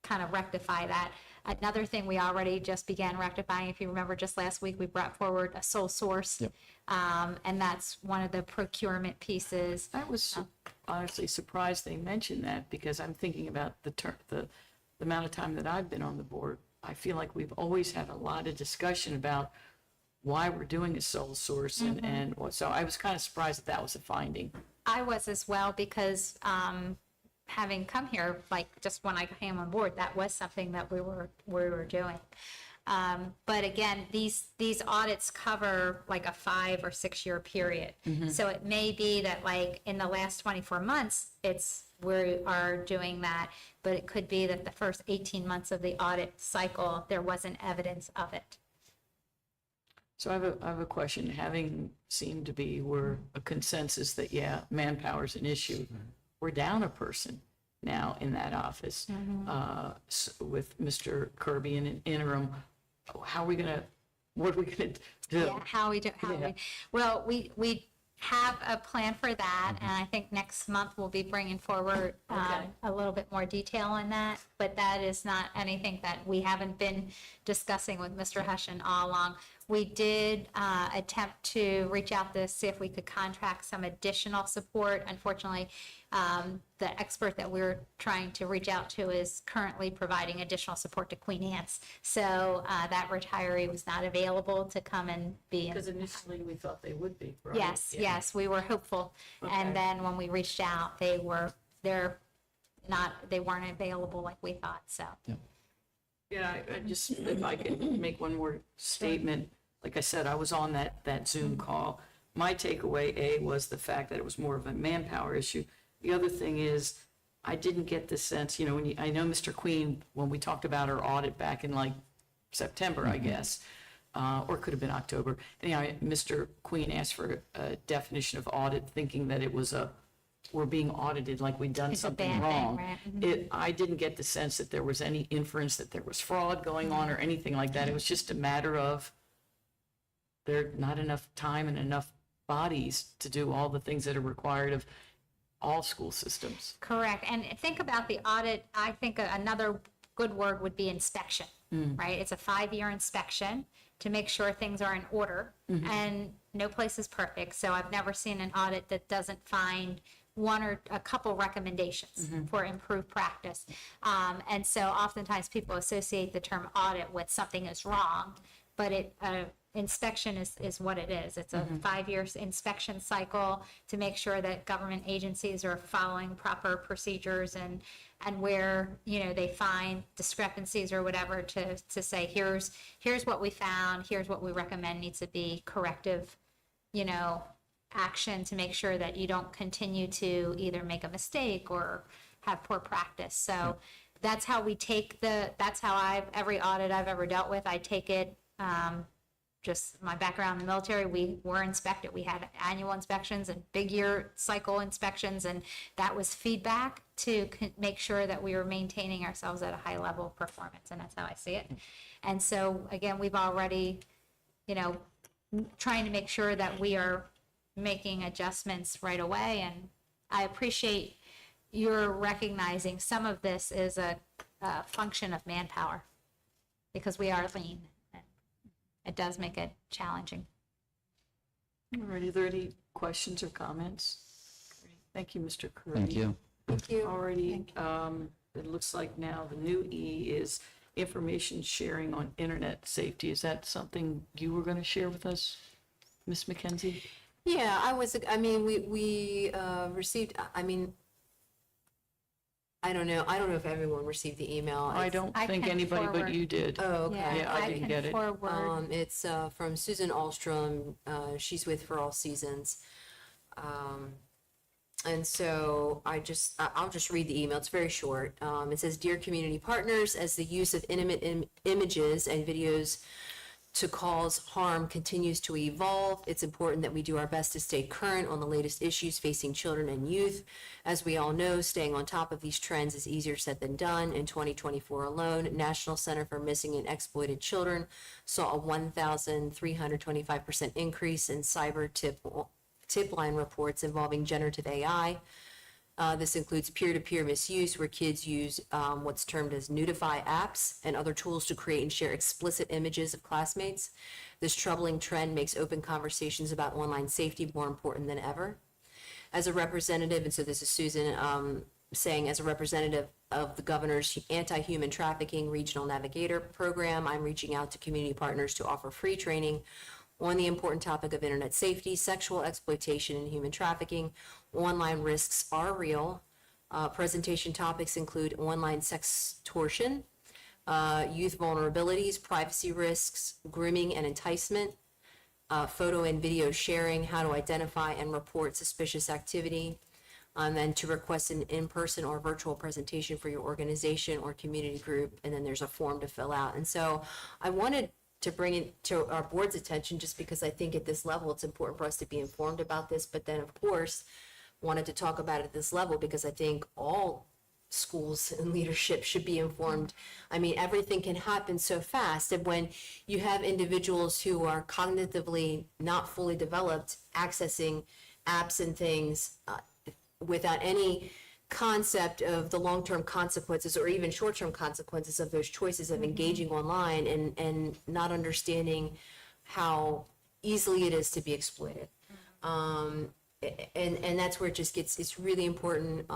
kind of rectify that. Another thing we already just began rectifying, if you remember, just last week, we brought forward a sole source. Yep. And that's one of the procurement pieces. I was honestly surprised they mentioned that, because I'm thinking about the amount of time that I've been on the board. I feel like we've always had a lot of discussion about why we're doing a sole source, and so I was kind of surprised that was a finding. I was as well, because having come here, like just when I came on board, that was something that we were doing. But again, these audits cover like a 5 or 6 year period. So it may be that like in the last 24 months, we are doing that, but it could be that the first 18 months of the audit cycle, there wasn't evidence of it. So I have a question. Having seemed to be we're a consensus that, yeah, manpower is an issue. We're down a person now in that office with Mr. Kirby in an interim. How are we going to, what are we going to do? Yeah, how we, well, we have a plan for that, and I think next month we'll be bringing forward a little bit more detail on that, but that is not anything that we haven't been discussing with Mr. Hushin all along. We did attempt to reach out to see if we could contract some additional support. Unfortunately, the expert that we're trying to reach out to is currently providing additional support to Queen Anne's. So that retiree was not available to come and be. Because initially we thought they would be, right? Yes, Yeah. yes, we were hopeful. Okay. And then when we reached out, they weren't available like we thought, so. Yeah, I just, if I could make one more statement, like I said, I was on that Zoom call. My takeaway, A, was the fact that it was more of a manpower issue. The other thing is, I didn't get the sense, you know, I know Mr. Queen, when we talked about our audit back in like September, I guess, or it could have been October. Anyhow, Mr. Queen asked for a definition of audit, thinking that it was we're being audited like we'd done It's a something bad thing, wrong. right? I didn't get the sense that there was any inference that there was fraud going on or anything like that. It was just a matter of there not enough time and enough bodies to do all the things that are required of all school systems. Correct. And think about the audit, I think another good word would be inspection, right? It's a 5-year inspection to make sure things are in order, and no place is perfect. So I've never seen an audit that doesn't find one or a couple recommendations for improved practice. And so oftentimes people associate the term audit with something is wrong, but inspection is what it is. It's a 5-year inspection cycle to make sure that government agencies are following proper procedures and where, you know, they find discrepancies or whatever to say, here's what we found, here's what we recommend needs to be corrective, you know, action to make sure that you don't continue to either make a mistake or have poor practice. So that's how we take every audit I've ever dealt with, I take it, just my background in the military, we were inspected. We had annual inspections and big year cycle inspections, and that was feedback to make sure that we were maintaining ourselves at a high level of performance, and that's how I see it. And so, again, we've already, you know, trying to make sure that we are making adjustments right away, and I appreciate your recognizing some of this is a function of manpower, because we are lean. It does make it challenging. All right, are there any questions or comments? Great. Thank you, Mr. Kirby. Thank you. Thank you. Already, it looks like now the new E is information sharing on internet safety. Is that something you were going to share with us, Ms. McKenzie? Yeah, we received, I don't know if everyone received the email. I don't I think can anybody but forward. you did. Oh, okay. Yeah, I didn't get it. can forward. It's from Susan Alstrom. She's with For All Seasons. And so I'll just read the email. It's very short. It says, "Dear community partners, as the use of intimate images and videos to cause harm continues to evolve, it's important that we do our best to stay current on the latest issues facing children and youth. As we all know, staying on top of these trends is easier said than done. In 2024 alone, National Center for Missing and Exploited Children saw a 1,325% increase in cyber tip line reports involving generative AI. This includes peer-to-peer misuse, where kids use what's termed as nudify apps and other tools to create and share explicit images of classmates. This troubling trend makes open conversations about online safety more important than ever. As a representative," and so this is Susan saying, "as a representative of the governor's anti-human trafficking regional navigator program, I'm reaching out to community partners to offer free training on the important topic of internet safety, sexual exploitation, and human trafficking. Online risks are real. Presentation topics include online sextortion, youth vulnerabilities, privacy risks, grooming and enticement, photo and video sharing, how to identify and report suspicious activity, and then to request an in-person or virtual presentation for your organization or community group, and then there's a form to fill out. And so I wanted to bring it to our board's attention just because I think at this level, it's important for us to be informed about this, but then of course, wanted to talk about it at this level because I think all schools and leadership should be informed. I mean, everything can happen so fast, and when you have individuals who are cognitively not fully developed accessing apps and things without any concept of the long-term consequences or even short-term consequences of those choices of engaging online, and not understanding how easily it is to be exploited. And that's where it just gets, it's really important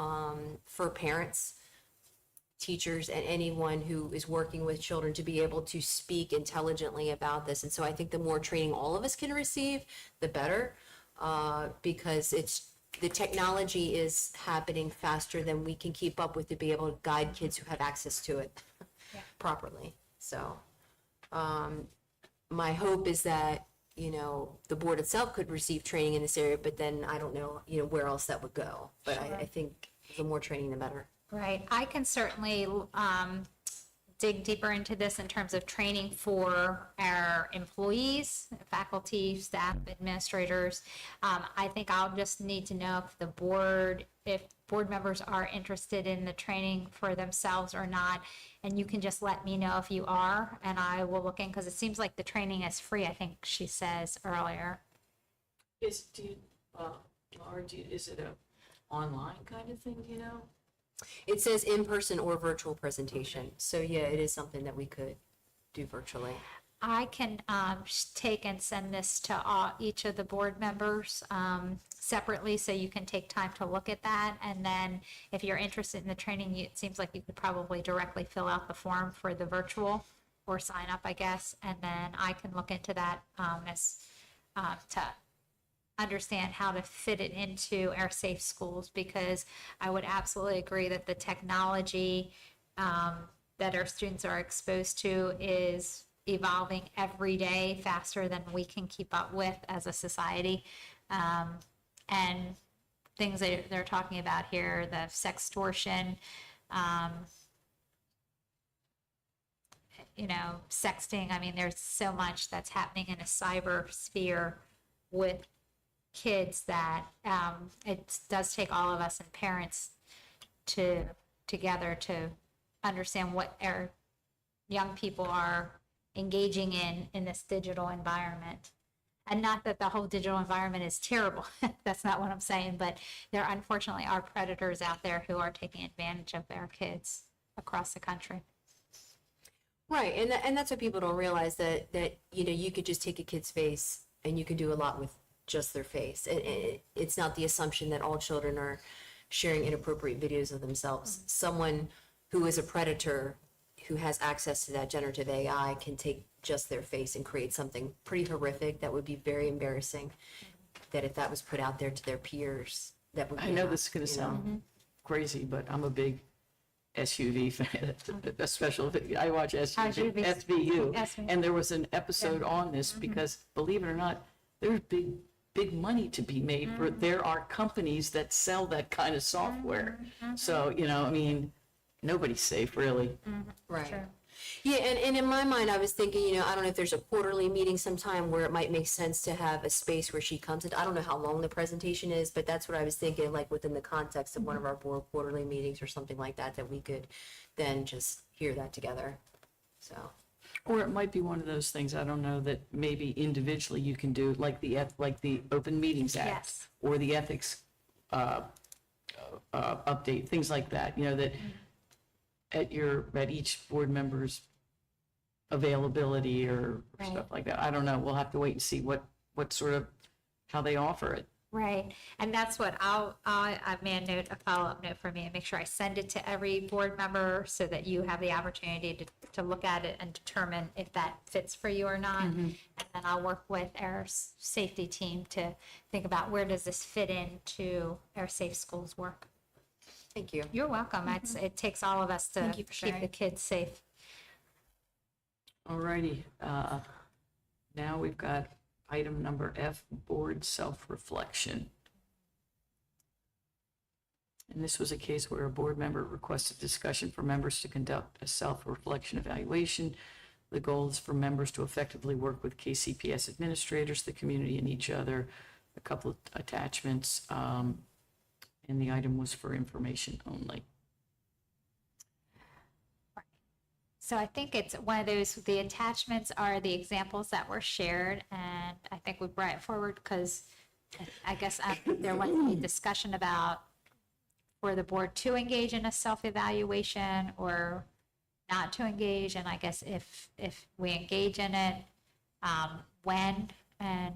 for parents, teachers, and anyone who is working with children to be able to speak intelligently about this. And so I think the more training all of us can receive, the better, because the technology is happening faster than we can keep up with to be able to guide kids who have access to it properly. So my hope is that, you know, the board itself could receive training in this area, but then I don't know, you know, where else that would go. But I think the more training, the better. Right. I can certainly dig deeper into this in terms of training for our employees, faculty, staff, administrators. I think I'll just need to know if board members are interested in the training for themselves or not. And you can just let me know if you are, and I will look in, because it seems like the training is free, I think she says earlier. Is it a online kind of thing, do you know? It says in-person or virtual presentation. So yeah, it is something that we could do virtually. I can take and send this to each of the board members separately, so you can take time to look at that. And then if you're interested in the training, it seems like you could probably directly fill out the form for the virtual or sign up, I guess. And then I can look into that to understand how to fit it into our safe schools, because I would absolutely agree that the technology that our students are exposed to is evolving every day faster than we can keep up with as a society. And things that they're talking about here, the sextortion, you know, sexting. I mean, there's so much that's happening in a cyber sphere with kids that it does take all of us and parents together to understand what our young people are engaging in this digital environment. And not that the whole digital environment is terrible. That's not what I'm saying, but there unfortunately are predators out there who are taking advantage of our kids across the country. Right, and that's what people don't realize, that you know, you could just take a kid's face and you can do a lot with just their face. It's not the assumption that all children are sharing inappropriate videos of themselves. Someone who is a predator, who has access to that generative AI, can take just their face and create something pretty horrific that would be very embarrassing, that if that was put out there to their peers, that would be I know enough, this is going to you know? sound crazy, but I'm a big SUV fan, I watch SVU, SVU. and there was an episode on this because, believe it or not, there's big money to be made. There are companies that sell that kind of software. So, you know, I mean, nobody's safe, really. Right. Sure. Yeah, and in my mind, I was thinking, you know, I don't know if there's a quarterly meeting sometime where it might make sense to have a space where she comes in. I don't know how long the presentation is, but that's what I was thinking, like within the context of one of our board quarterly meetings or something like that, that we could then just hear that together. So, Or it might be one of those things, I don't know, that maybe individually you can do, like the Open Meetings Act. Yes. Or the ethics update, things like that, you know, that at each board member's availability or stuff like that. I don't know. We'll have to wait and see what sort of, how they offer it. Right, and that's what I've made a follow-up note for me and make sure I send it to every board member so that you have the opportunity to look at it and determine if that fits for you or not. And then I'll work with our safety team to think about where does this fit into our safe schools work. thank you. You're welcome. It takes all of us to Thank you for keep the sharing. kids safe. All righty. Now we've got item number F, board self-reflection. And this was a case where a board member requested discussion for members to conduct a self-reflection evaluation. The goal is for members to effectively work with KCPS administrators, the community, and each other. A couple of attachments, and the item was for information only. So I think it's one of those, the attachments are the examples that were shared, and I think we brought it forward because I guess there wants to be discussion about for the board to engage in a self-evaluation or not to engage, and I guess if we engage in it, when, and,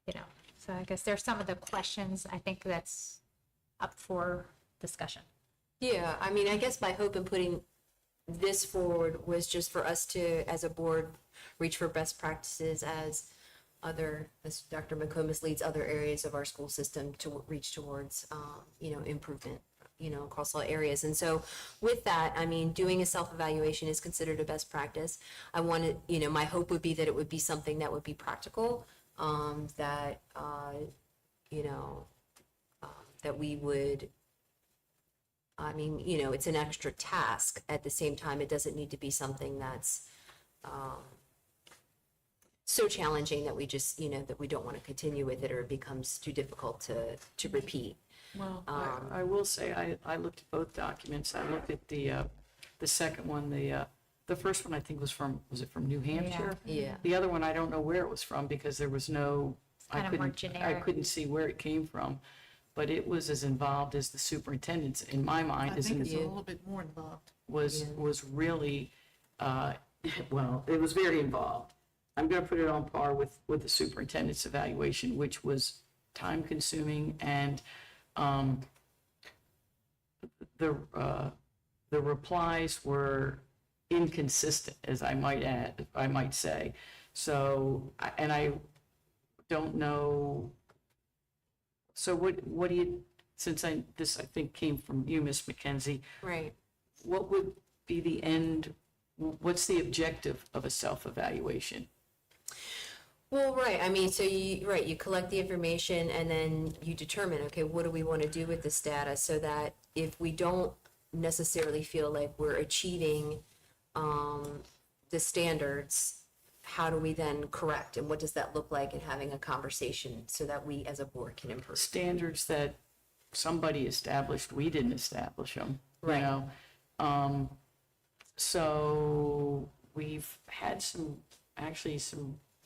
you know, so I guess there's some of the questions I think that's up for discussion. Yeah, I mean, I guess my hope in putting this forward was just for us to, as a board, reach for best practices as Dr. McComas leads other areas of our school system to reach towards, improvement, across all areas. And so with that, I mean, doing a self-evaluation is considered a best practice. I wanted, my hope would be that it would be something that would be practical, that we would, it's an extra task. At the same time, it doesn't need to be something that's so challenging that we just, that we don't want to continue with it or it becomes too difficult to repeat. Well, I will say, I looked at both documents. I looked at the second one, the first one I think was from New Hampshire? Yeah. The other one, I don't know where it was from because there was no, kind of more I generic. couldn't see where it came from. But it was as involved as the superintendent's, in my mind, I as think it's a Yeah. little bit more involved. was really, well, it was very involved. I'm going to put it on par with the superintendent's evaluation, which was time consuming, and the replies were inconsistent, as I might say. So, and I don't know. So what do you, since this I think came from you, Ms. McKenzie, Right. what would be the end, what's the objective of a self-evaluation? Well, right. I mean, so you collect the information and then you determine, okay, what do we want to do with this data so that if we don't necessarily feel like we're achieving the standards, how do we then correct? And what does that look like in having a conversation so that we as a board can improve? Standards that somebody established, we didn't establish them, you Right. know? So we've had some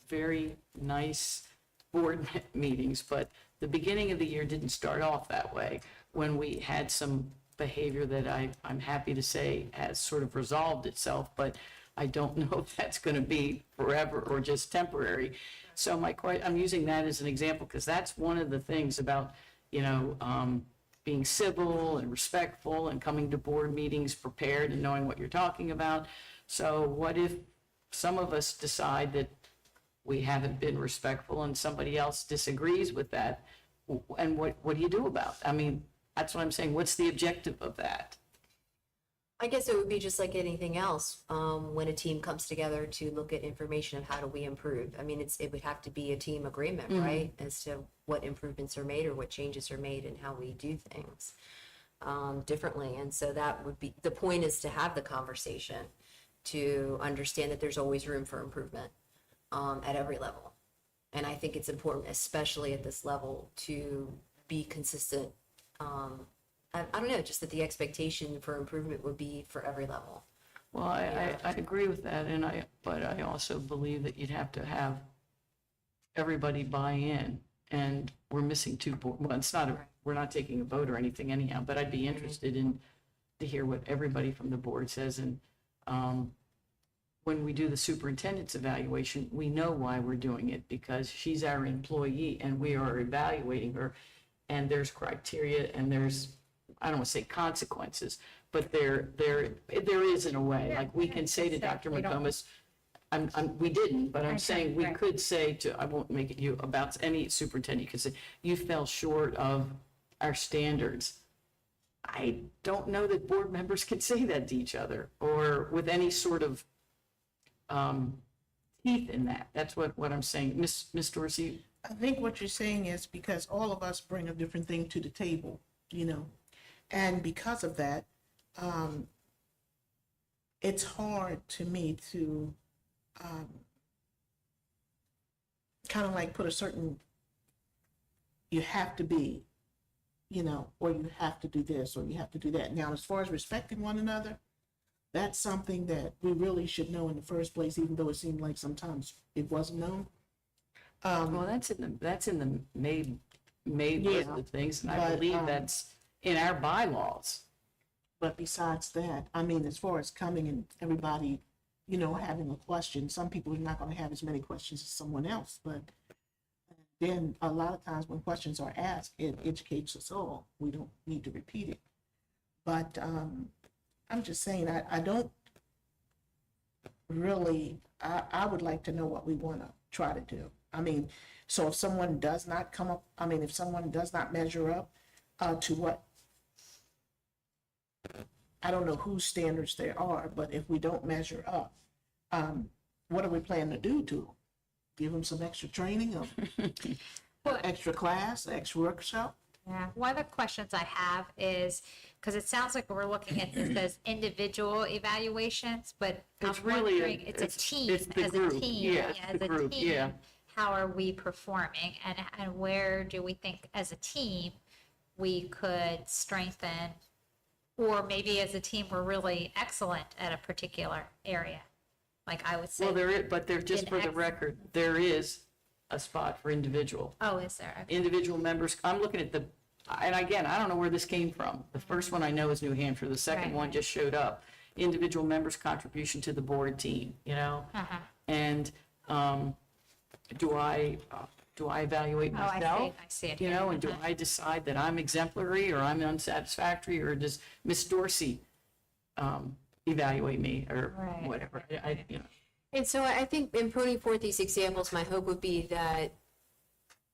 very nice board meetings, but the beginning of the year didn't start off that way, when we had some behavior that I'm happy to say has sort of resolved itself, but I don't know if that's going to be forever or just temporary. So I'm using that as an example because that's one of the things about, being civil and respectful and coming to board meetings prepared and knowing what you're talking about. So what if some of us decide that we haven't been respectful and somebody else disagrees with that? And what do you do about it? I mean, that's what I'm saying. What's the objective of that? I guess it would be just like anything else, when a team comes together to look at information of how do we improve. I mean, it would have to be a team agreement, right? As to what improvements are made or what changes are made and how we do things differently. And so that would be, the point is to have the conversation, to understand that there's always room for improvement at every level. And I think it's important, especially at this level, to be consistent. I don't know, just that the expectation for improvement would be for every level. Well, I agree with that, but I also believe that you'd have to have everybody buy in, and we're missing well, we're not taking a vote or anything anyhow, but I'd be interested to hear what everybody from the board says, and when we do the superintendent's evaluation, we know why we're doing it, because she's our employee, and we are evaluating her, and there's criteria, and there's, I don't want to say consequences, but there is in a way. Like we can say to Dr. McComas, we didn't, but I'm saying we could say to, I won't make it you, about any superintendent, you could say, you fell short of our standards. I don't know that board members can say that to each other or with any sort of teeth in that. That's what I'm saying. Miss Dorsey, I think what you're saying is because all of us bring a different thing to the table, you know, and because of that, it's hard to me to kind of like put a certain, you have to be, you know, or you have to do this, or you have to do that. Now, as far as respecting one another, that's something that we really should know in the first place, even though it seemed like sometimes it wasn't known. well, that's in the made list Yeah, of things, and I but, believe that's in our bylaws. But besides that, I mean, as far as coming and everybody, you know, having a question, some people are not going to have as many questions as someone else. But then a lot of times when questions are asked, it educates us all. We don't need to repeat it. But I'm just saying, I don't really, I would like to know what we want to try to do. I mean, so if someone does not come up, I mean, if someone does not measure up to what, I don't know whose standards there are, but if we don't measure up, what are we planning to do to them? Give them some extra training, extra class, extra workshop? Yeah, one of the questions I have is, because it sounds like we're looking at this as individual evaluations, but I'm It's really a- wondering, it's a team, it's the as group. a team. Yeah, it's As the a group, team, yeah. how are we performing? And where do we think as a team, we could strengthen? Or maybe as a team, we're really excellent at a particular area. Like I would say. Well, just in for the X- record, there is a spot for individual. Oh, is there? Okay. Individual members, I'm looking at and again, I don't know where this came from. The first one I know is New Hampshire, the second Right, one just showed up. Individual members' contribution to the board team, you know? Uh-huh. And do I evaluate Oh, I see, myself? I see it You here. know, and do Uh-huh. I decide that I'm exemplary or I'm unsatisfactory, or does Miss Dorsey evaluate me or Right, whatever? You know. And so I think in putting forth these examples, my hope would be that,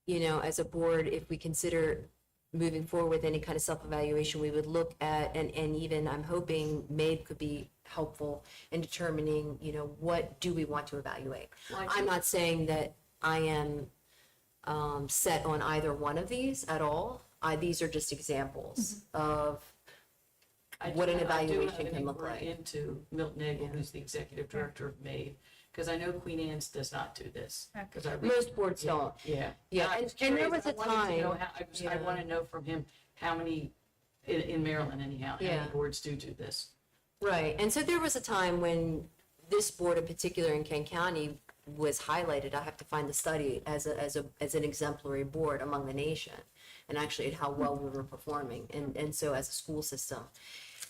you know, as a board, if we consider moving forward with any kind of self-evaluation, we would look at, and even I'm hoping MABE could be helpful in determining, you know, what do we want to evaluate? I'm not saying that I am set on either one of these at all. These are just examples of what an evaluation can look like. I do have an inquiry into Milton Nagel, who's the executive director of MAVE, because I know Queen Anne's does not do this. 'Cause I Most boards don't. Yeah. Yeah, I was and there curious. was a I wanted to know time- I want to know from him how many, in Maryland anyhow, how Yeah. many boards do this. Right, and so there was a time when this board in particular in Kent County was highlighted, I have to find the study, as an exemplary board among the nation, and actually at how well we were performing, and so as a school system.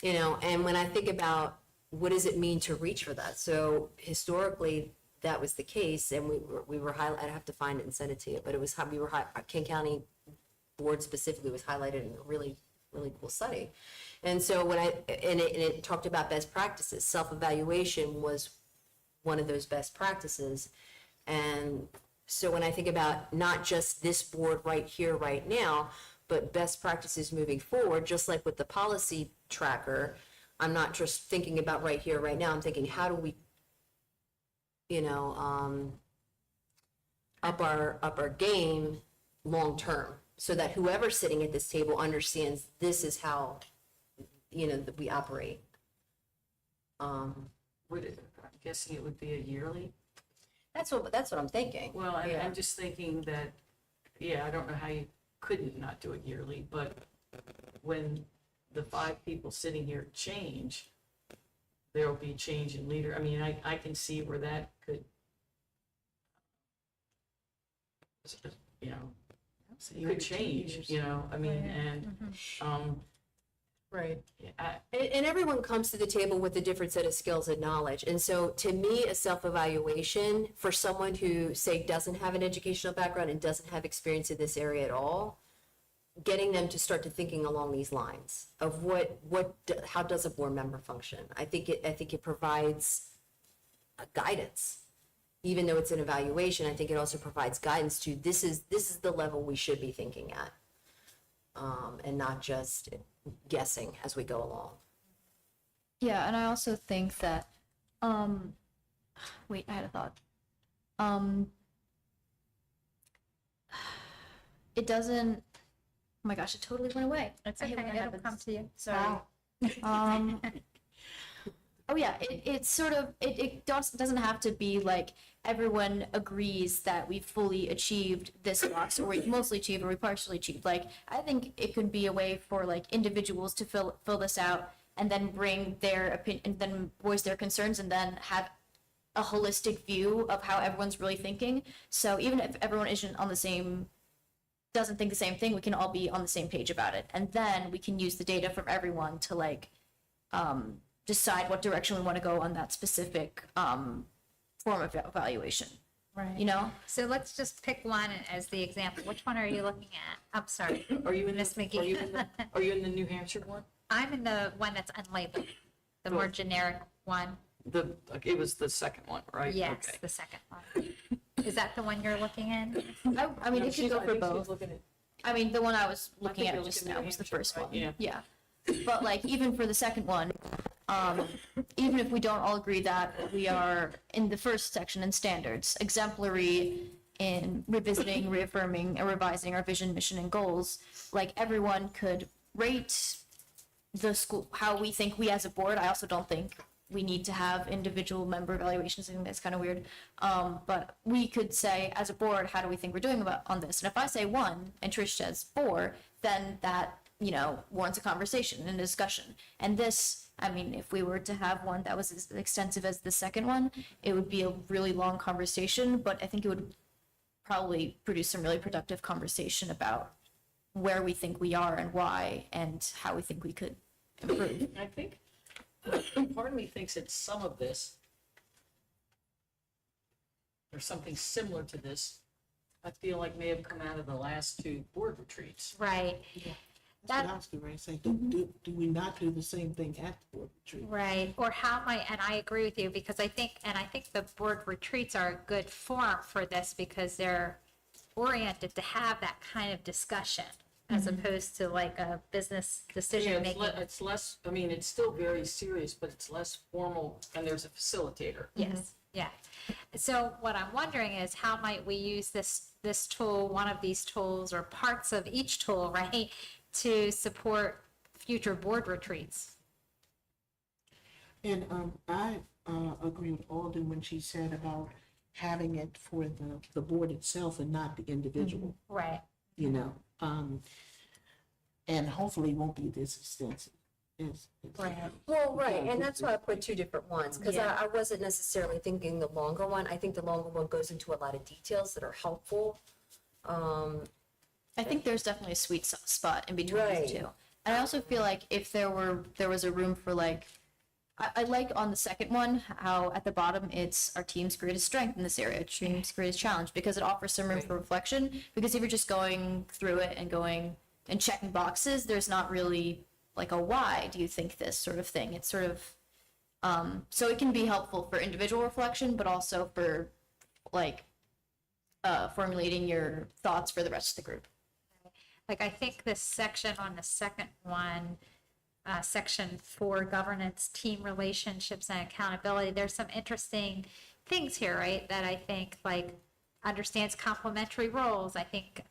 You know, and when I think about what does it mean to reach for that? So historically, that was the case, and we were I'd have to find it and send it to you, but it was how we were, Kent County board specifically was highlighted in a really, really cool study. And so when it talked about best practices, self-evaluation was one of those best practices. And so when I think about not just this board right here, right now, but best practices moving forward, just like with the policy tracker, I'm not just thinking about right here, right now, I'm thinking, how do we, you know, up our game long-term, so that whoever's sitting at this table understands this is how, you know, that we operate. I'm guessing it would be a yearly? That's what I'm thinking. Well, Yeah. I'm just thinking that, yeah, I don't know how you couldn't not do it yearly, but when the 5 people sitting here change, there'll be change in leader. I mean, I can see where that could, you know, could change, you know, I mean, and, Right. yeah, And everyone comes to the table with a different set of skills and knowledge. And so to me, a self-evaluation for someone who, say, doesn't have an educational background and doesn't have experience in this area at all, getting them to start to thinking along these lines of how does a board member function? I think it provides a guidance. Even though it's an evaluation, I think it also provides guidance to this is the level we should be thinking at. And not just guessing as we go along. Yeah, and I also think that wait, I had a thought. It doesn't, oh my gosh, it totally went away. It's I hate okay, when that it'll come happens. to you. Sorry. Oh yeah, it's sort of, doesn't have to be like everyone agrees that we fully achieved this loss, or we mostly achieved, or we partially achieved. Like, I think it could be a way for like individuals to fill this out and then bring their opinion, and then voice their concerns, and then have a holistic view of how everyone's really thinking. So even if everyone isn't on the same, doesn't think the same thing, we can all be on the same page about it. And then we can use the data from everyone to like, decide what direction we want to go on that specific, form of evaluation, Right. you know? So let's just pick one as the example. Which one are you looking at? I'm sorry. Are you in Miss the, are you in McGee. the, are you in the New Hampshire one? I'm in the one that's unlabeled, the more generic one. It was the second one, right? Yes, Okay. the second one. Is that the one you're looking in? I mean, No, if you she's- go I for think she's both. looking at- I mean, the one I was I looking think at you're just looking now at was the Hampshire, first right? one. Yeah. Yeah. But like, even for the second one, even if we don't all agree that we are in the first section in standards, exemplary in revisiting, reaffirming, and revising our vision, mission, and goals, like everyone could rate the school, how we think we as a board. I also don't think we need to have individual member evaluations. I think that's kind of weird. But we could say, as a board, how do we think we're doing on this? And if I say 1 and Trish says 4, then that, warrants a conversation and a discussion. And this, I mean, if we were to have one that was as extensive as the second one, it would be a really long conversation, but I think it would probably produce some really productive conversation about where we think we are and why, and how we think we could improve. I think, part of me thinks that some of this, or something similar to this, I feel like may have come out of the last 2 board retreats. Right. That's what I was going to say. Do we not do the same thing at the board retreat? Right, or how might, and I agree with you, because I think the board retreats are a good forum for this, because they're oriented to have that kind of discussion, as opposed to like a business Yeah, decision making. it's less, I mean, it's still very serious, but it's less formal, and there's a facilitator. Yes, yeah. So what I'm wondering is, how might we use this tool, one of these tools, or parts of each tool, right, to support future board retreats? And I agree with Alden when she said about having it for the board itself and not the individual, Right. and hopefully won't be this extensive. Right. Well, right, and that's why I put 2 different ones, because Yeah. I wasn't necessarily thinking the longer one. I think the longer one goes into a lot of details that are helpful. I think there's definitely a sweet spot in between Right. the two. And I also feel like if there was a room for like, I like on the second one, how at the bottom it's our team's greatest strength in this area, our team's greatest challenge, because it offers some room for reflection. Because if you're just going through it and going and checking boxes, there's not really like a why do you think this sort of thing. It's sort of, so it can be helpful for individual reflection, but also for like formulating your thoughts for the rest of the group. Like, I think this section on the second one, section 4, governance, team relationships, and accountability, there's some interesting things here, right? That I think, like, understands complementary roles. I think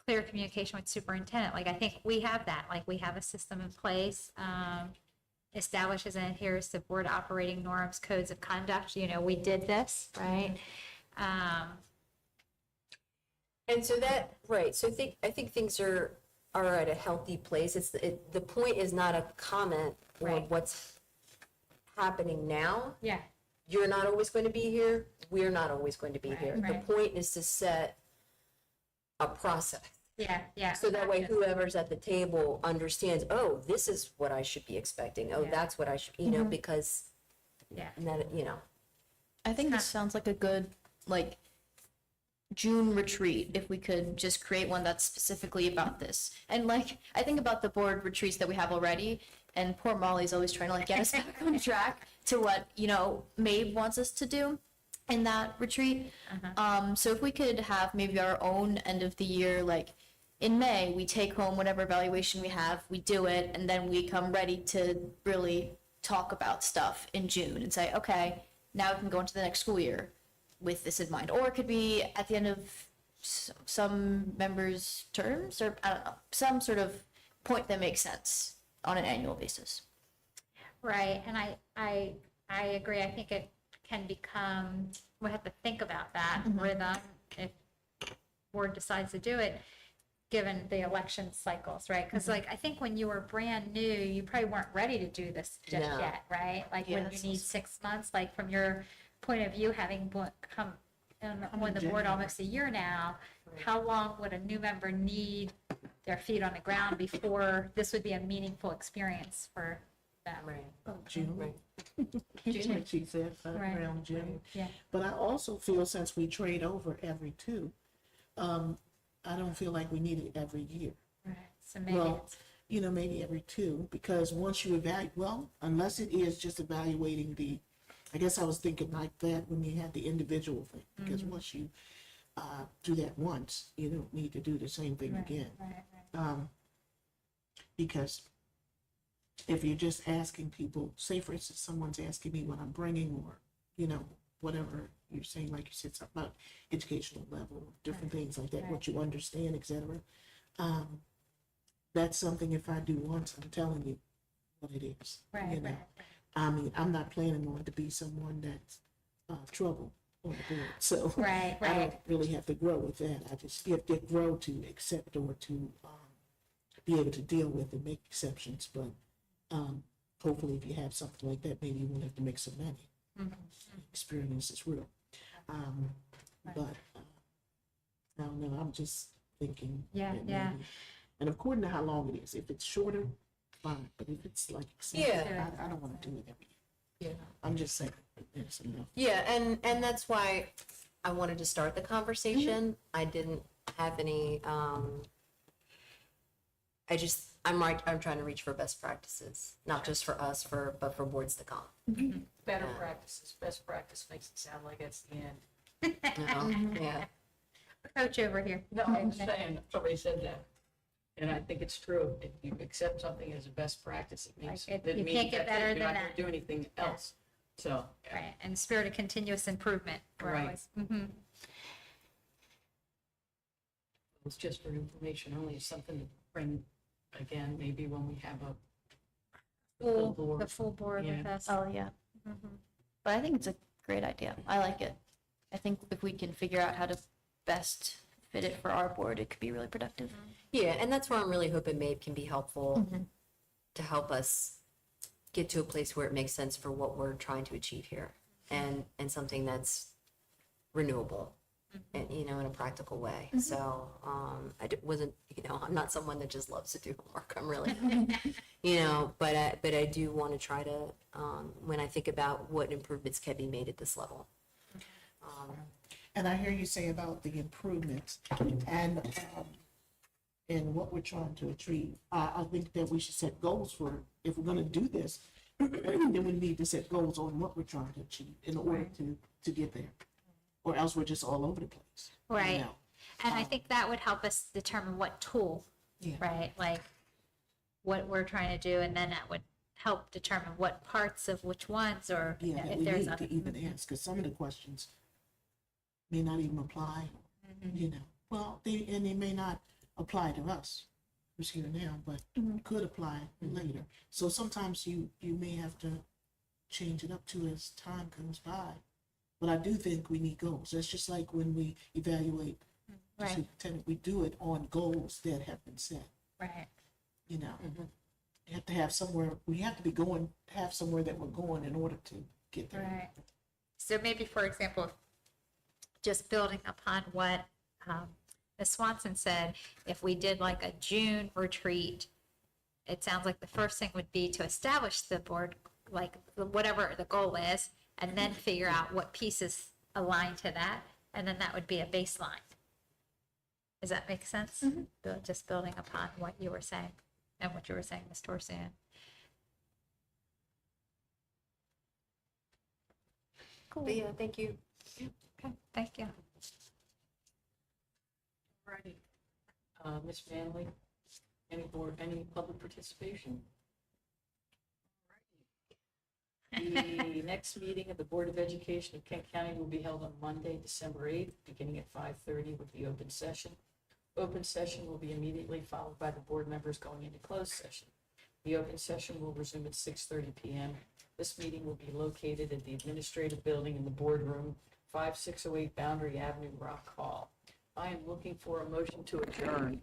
clear communication with superintendent. Like, I think we have that. Like, we have a system in place, establishes and adheres to board operating norms, codes of conduct. We did this, right? And so that, right, so I think things are at a healthy place. The point is not a comment on Right. what's happening now. Yeah. You're not always going to be here, we're not always going to be here. The right. point is to set a process. Yeah. So that way whoever's at the table understands, oh, this is what I should be expecting. Oh, Yeah. that's what I should, because, Yeah. and that, I think this sounds like a good, like, June retreat, if we could just create one that's specifically about this. And like, I think about the board retreats that we have already, and poor Molly's always trying to like get us back on track to what, Maeve wants us to do in that retreat. So if we could have maybe our own end of the year, like in May, we take home whatever evaluation we have, we do it, and then we come ready to really talk about stuff in June and say, okay, now we can go into the next school year with this in mind. Or it could be at the end of some members' terms, or I don't know, some sort of point that makes sense on an annual basis. Right, and I agree. I think it can become, we have to think about that rhythm if board decides to do it, given the election cycles, right? Because like, I think when you were brand new, you probably weren't ready to do this just No. yet, right? Like when you need 6 months, like from your point of view, having come on the board almost a year now, how long would a new member need their feet on the ground before this would be a meaningful experience for them? Right. June, Right. June, like she said, Right. around June. Yeah. But I also feel since we trade over every two, I don't feel like we need it every year. Right, so maybe Well, it's, you know, maybe every two, because once you evaluate, well, unless it is just evaluating I guess I was thinking like that when you had the individual thing, because once you do that once, you don't need to do the same thing again. right. Because if you're just asking people, say for instance, someone's asking me what I'm bringing, or, you know, whatever you're saying, like you said, something about educational level, different things like that, what you understand, et cetera. That's something, if I do once, I'm telling you what it is. Right, You know, right. I mean, I'm not planning on to be someone that's trouble on the board, so Right, I don't right. really have to grow with that. I just have to grow to accept or to be able to deal with and make exceptions. But hopefully, if you have something like that, maybe you won't have to make some money. Experience is real. But I don't know. I'm just thinking. Yeah, that yeah. maybe- And according to how long it is, if it's shorter, fine. But if it's like Yeah. I don't want to do it every year. Yeah. I'm just saying. It's enough. Yeah, and that's why I wanted to start the conversation. I didn't have any, I'm trying to reach for best practices, not just for us, but for boards to come. Better practices, best practice makes it sound like it's the end. You know? Yeah. Coach over here. No, I'm saying, somebody said that. And I think it's true. If you accept something as a best practice, it means, Like, that you means can't get that's it. better You're not than gonna that. do anything else. So, Right, and spirit of continuous improvement. We're Right. always- it's just for information only, it's something to bring, again, maybe when we have a full The board. full board with Yeah. us. Oh, yeah. But I think it's a great idea. I like it. I think if we can figure out how to best fit it for our board, it could be really productive. Yeah, and that's where I'm really hoping MABE can be helpful to help us get to a place where it makes sense for what we're trying to achieve here, and something that's renewable, and, you know, in a practical way. So, wasn't, you know, I'm not someone that just loves to do homework. I'm really, you know, but I do want to try to, when I think about what improvements can be made at this level. And I hear you say about the improvements and what we're trying to achieve. I think that we should set goals for, if we're gonna do this, then we need to set goals on what we're trying to achieve in order to get there. Or else we're just all over the place. you Right. know? And I think that would help us determine what tool, Yeah. right? Like what we're trying to do, and then that would help determine what parts of which ones, or Yeah, that if we there's need other. to even ask, because some of the questions may not even apply, you know. Well, they may not apply to us, who's here now, but could apply later. So sometimes you may have to change it up too as time comes by. But I do think we need goals. That's just like when we evaluate the Right. superintendent, we do it on goals that have been set, Right. you know. You have to have somewhere, we have to be going, have somewhere that we're going in order to get there. Right. So maybe, for example, just building upon what Ms. Swanson said, if we did like a June retreat, it sounds like the first thing would be to establish the board, like whatever the goal is, and then figure out what pieces align to that, and then that would be a baseline. Does that make sense? Just building upon what you were saying and what you were saying, Ms. Torsian. Cool. But yeah, thank you. Okay, thank you. Righty. Ms. Manley, any public participation? The next meeting of the Board of Education of Kent County will be held on Monday, December 8th, beginning at 5:30 with the open session. Open session will be immediately followed by the board members going into closed session. The open session will resume at 6:30 PM. This meeting will be located at the Administrative Building in the boardroom, 5608 Boundary Avenue, Rock Hall. I am looking for a motion to adjourn.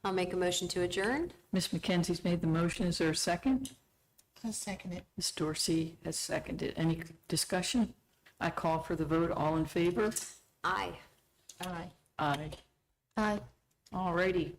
I'll make a motion to adjourn. Ms. McKenzie's made the motion. Is there a second? I second it. Ms. Dorsey has seconded. Any discussion? I call for the vote. All in favor? Aye. Aye. Aye. Aye. All righty.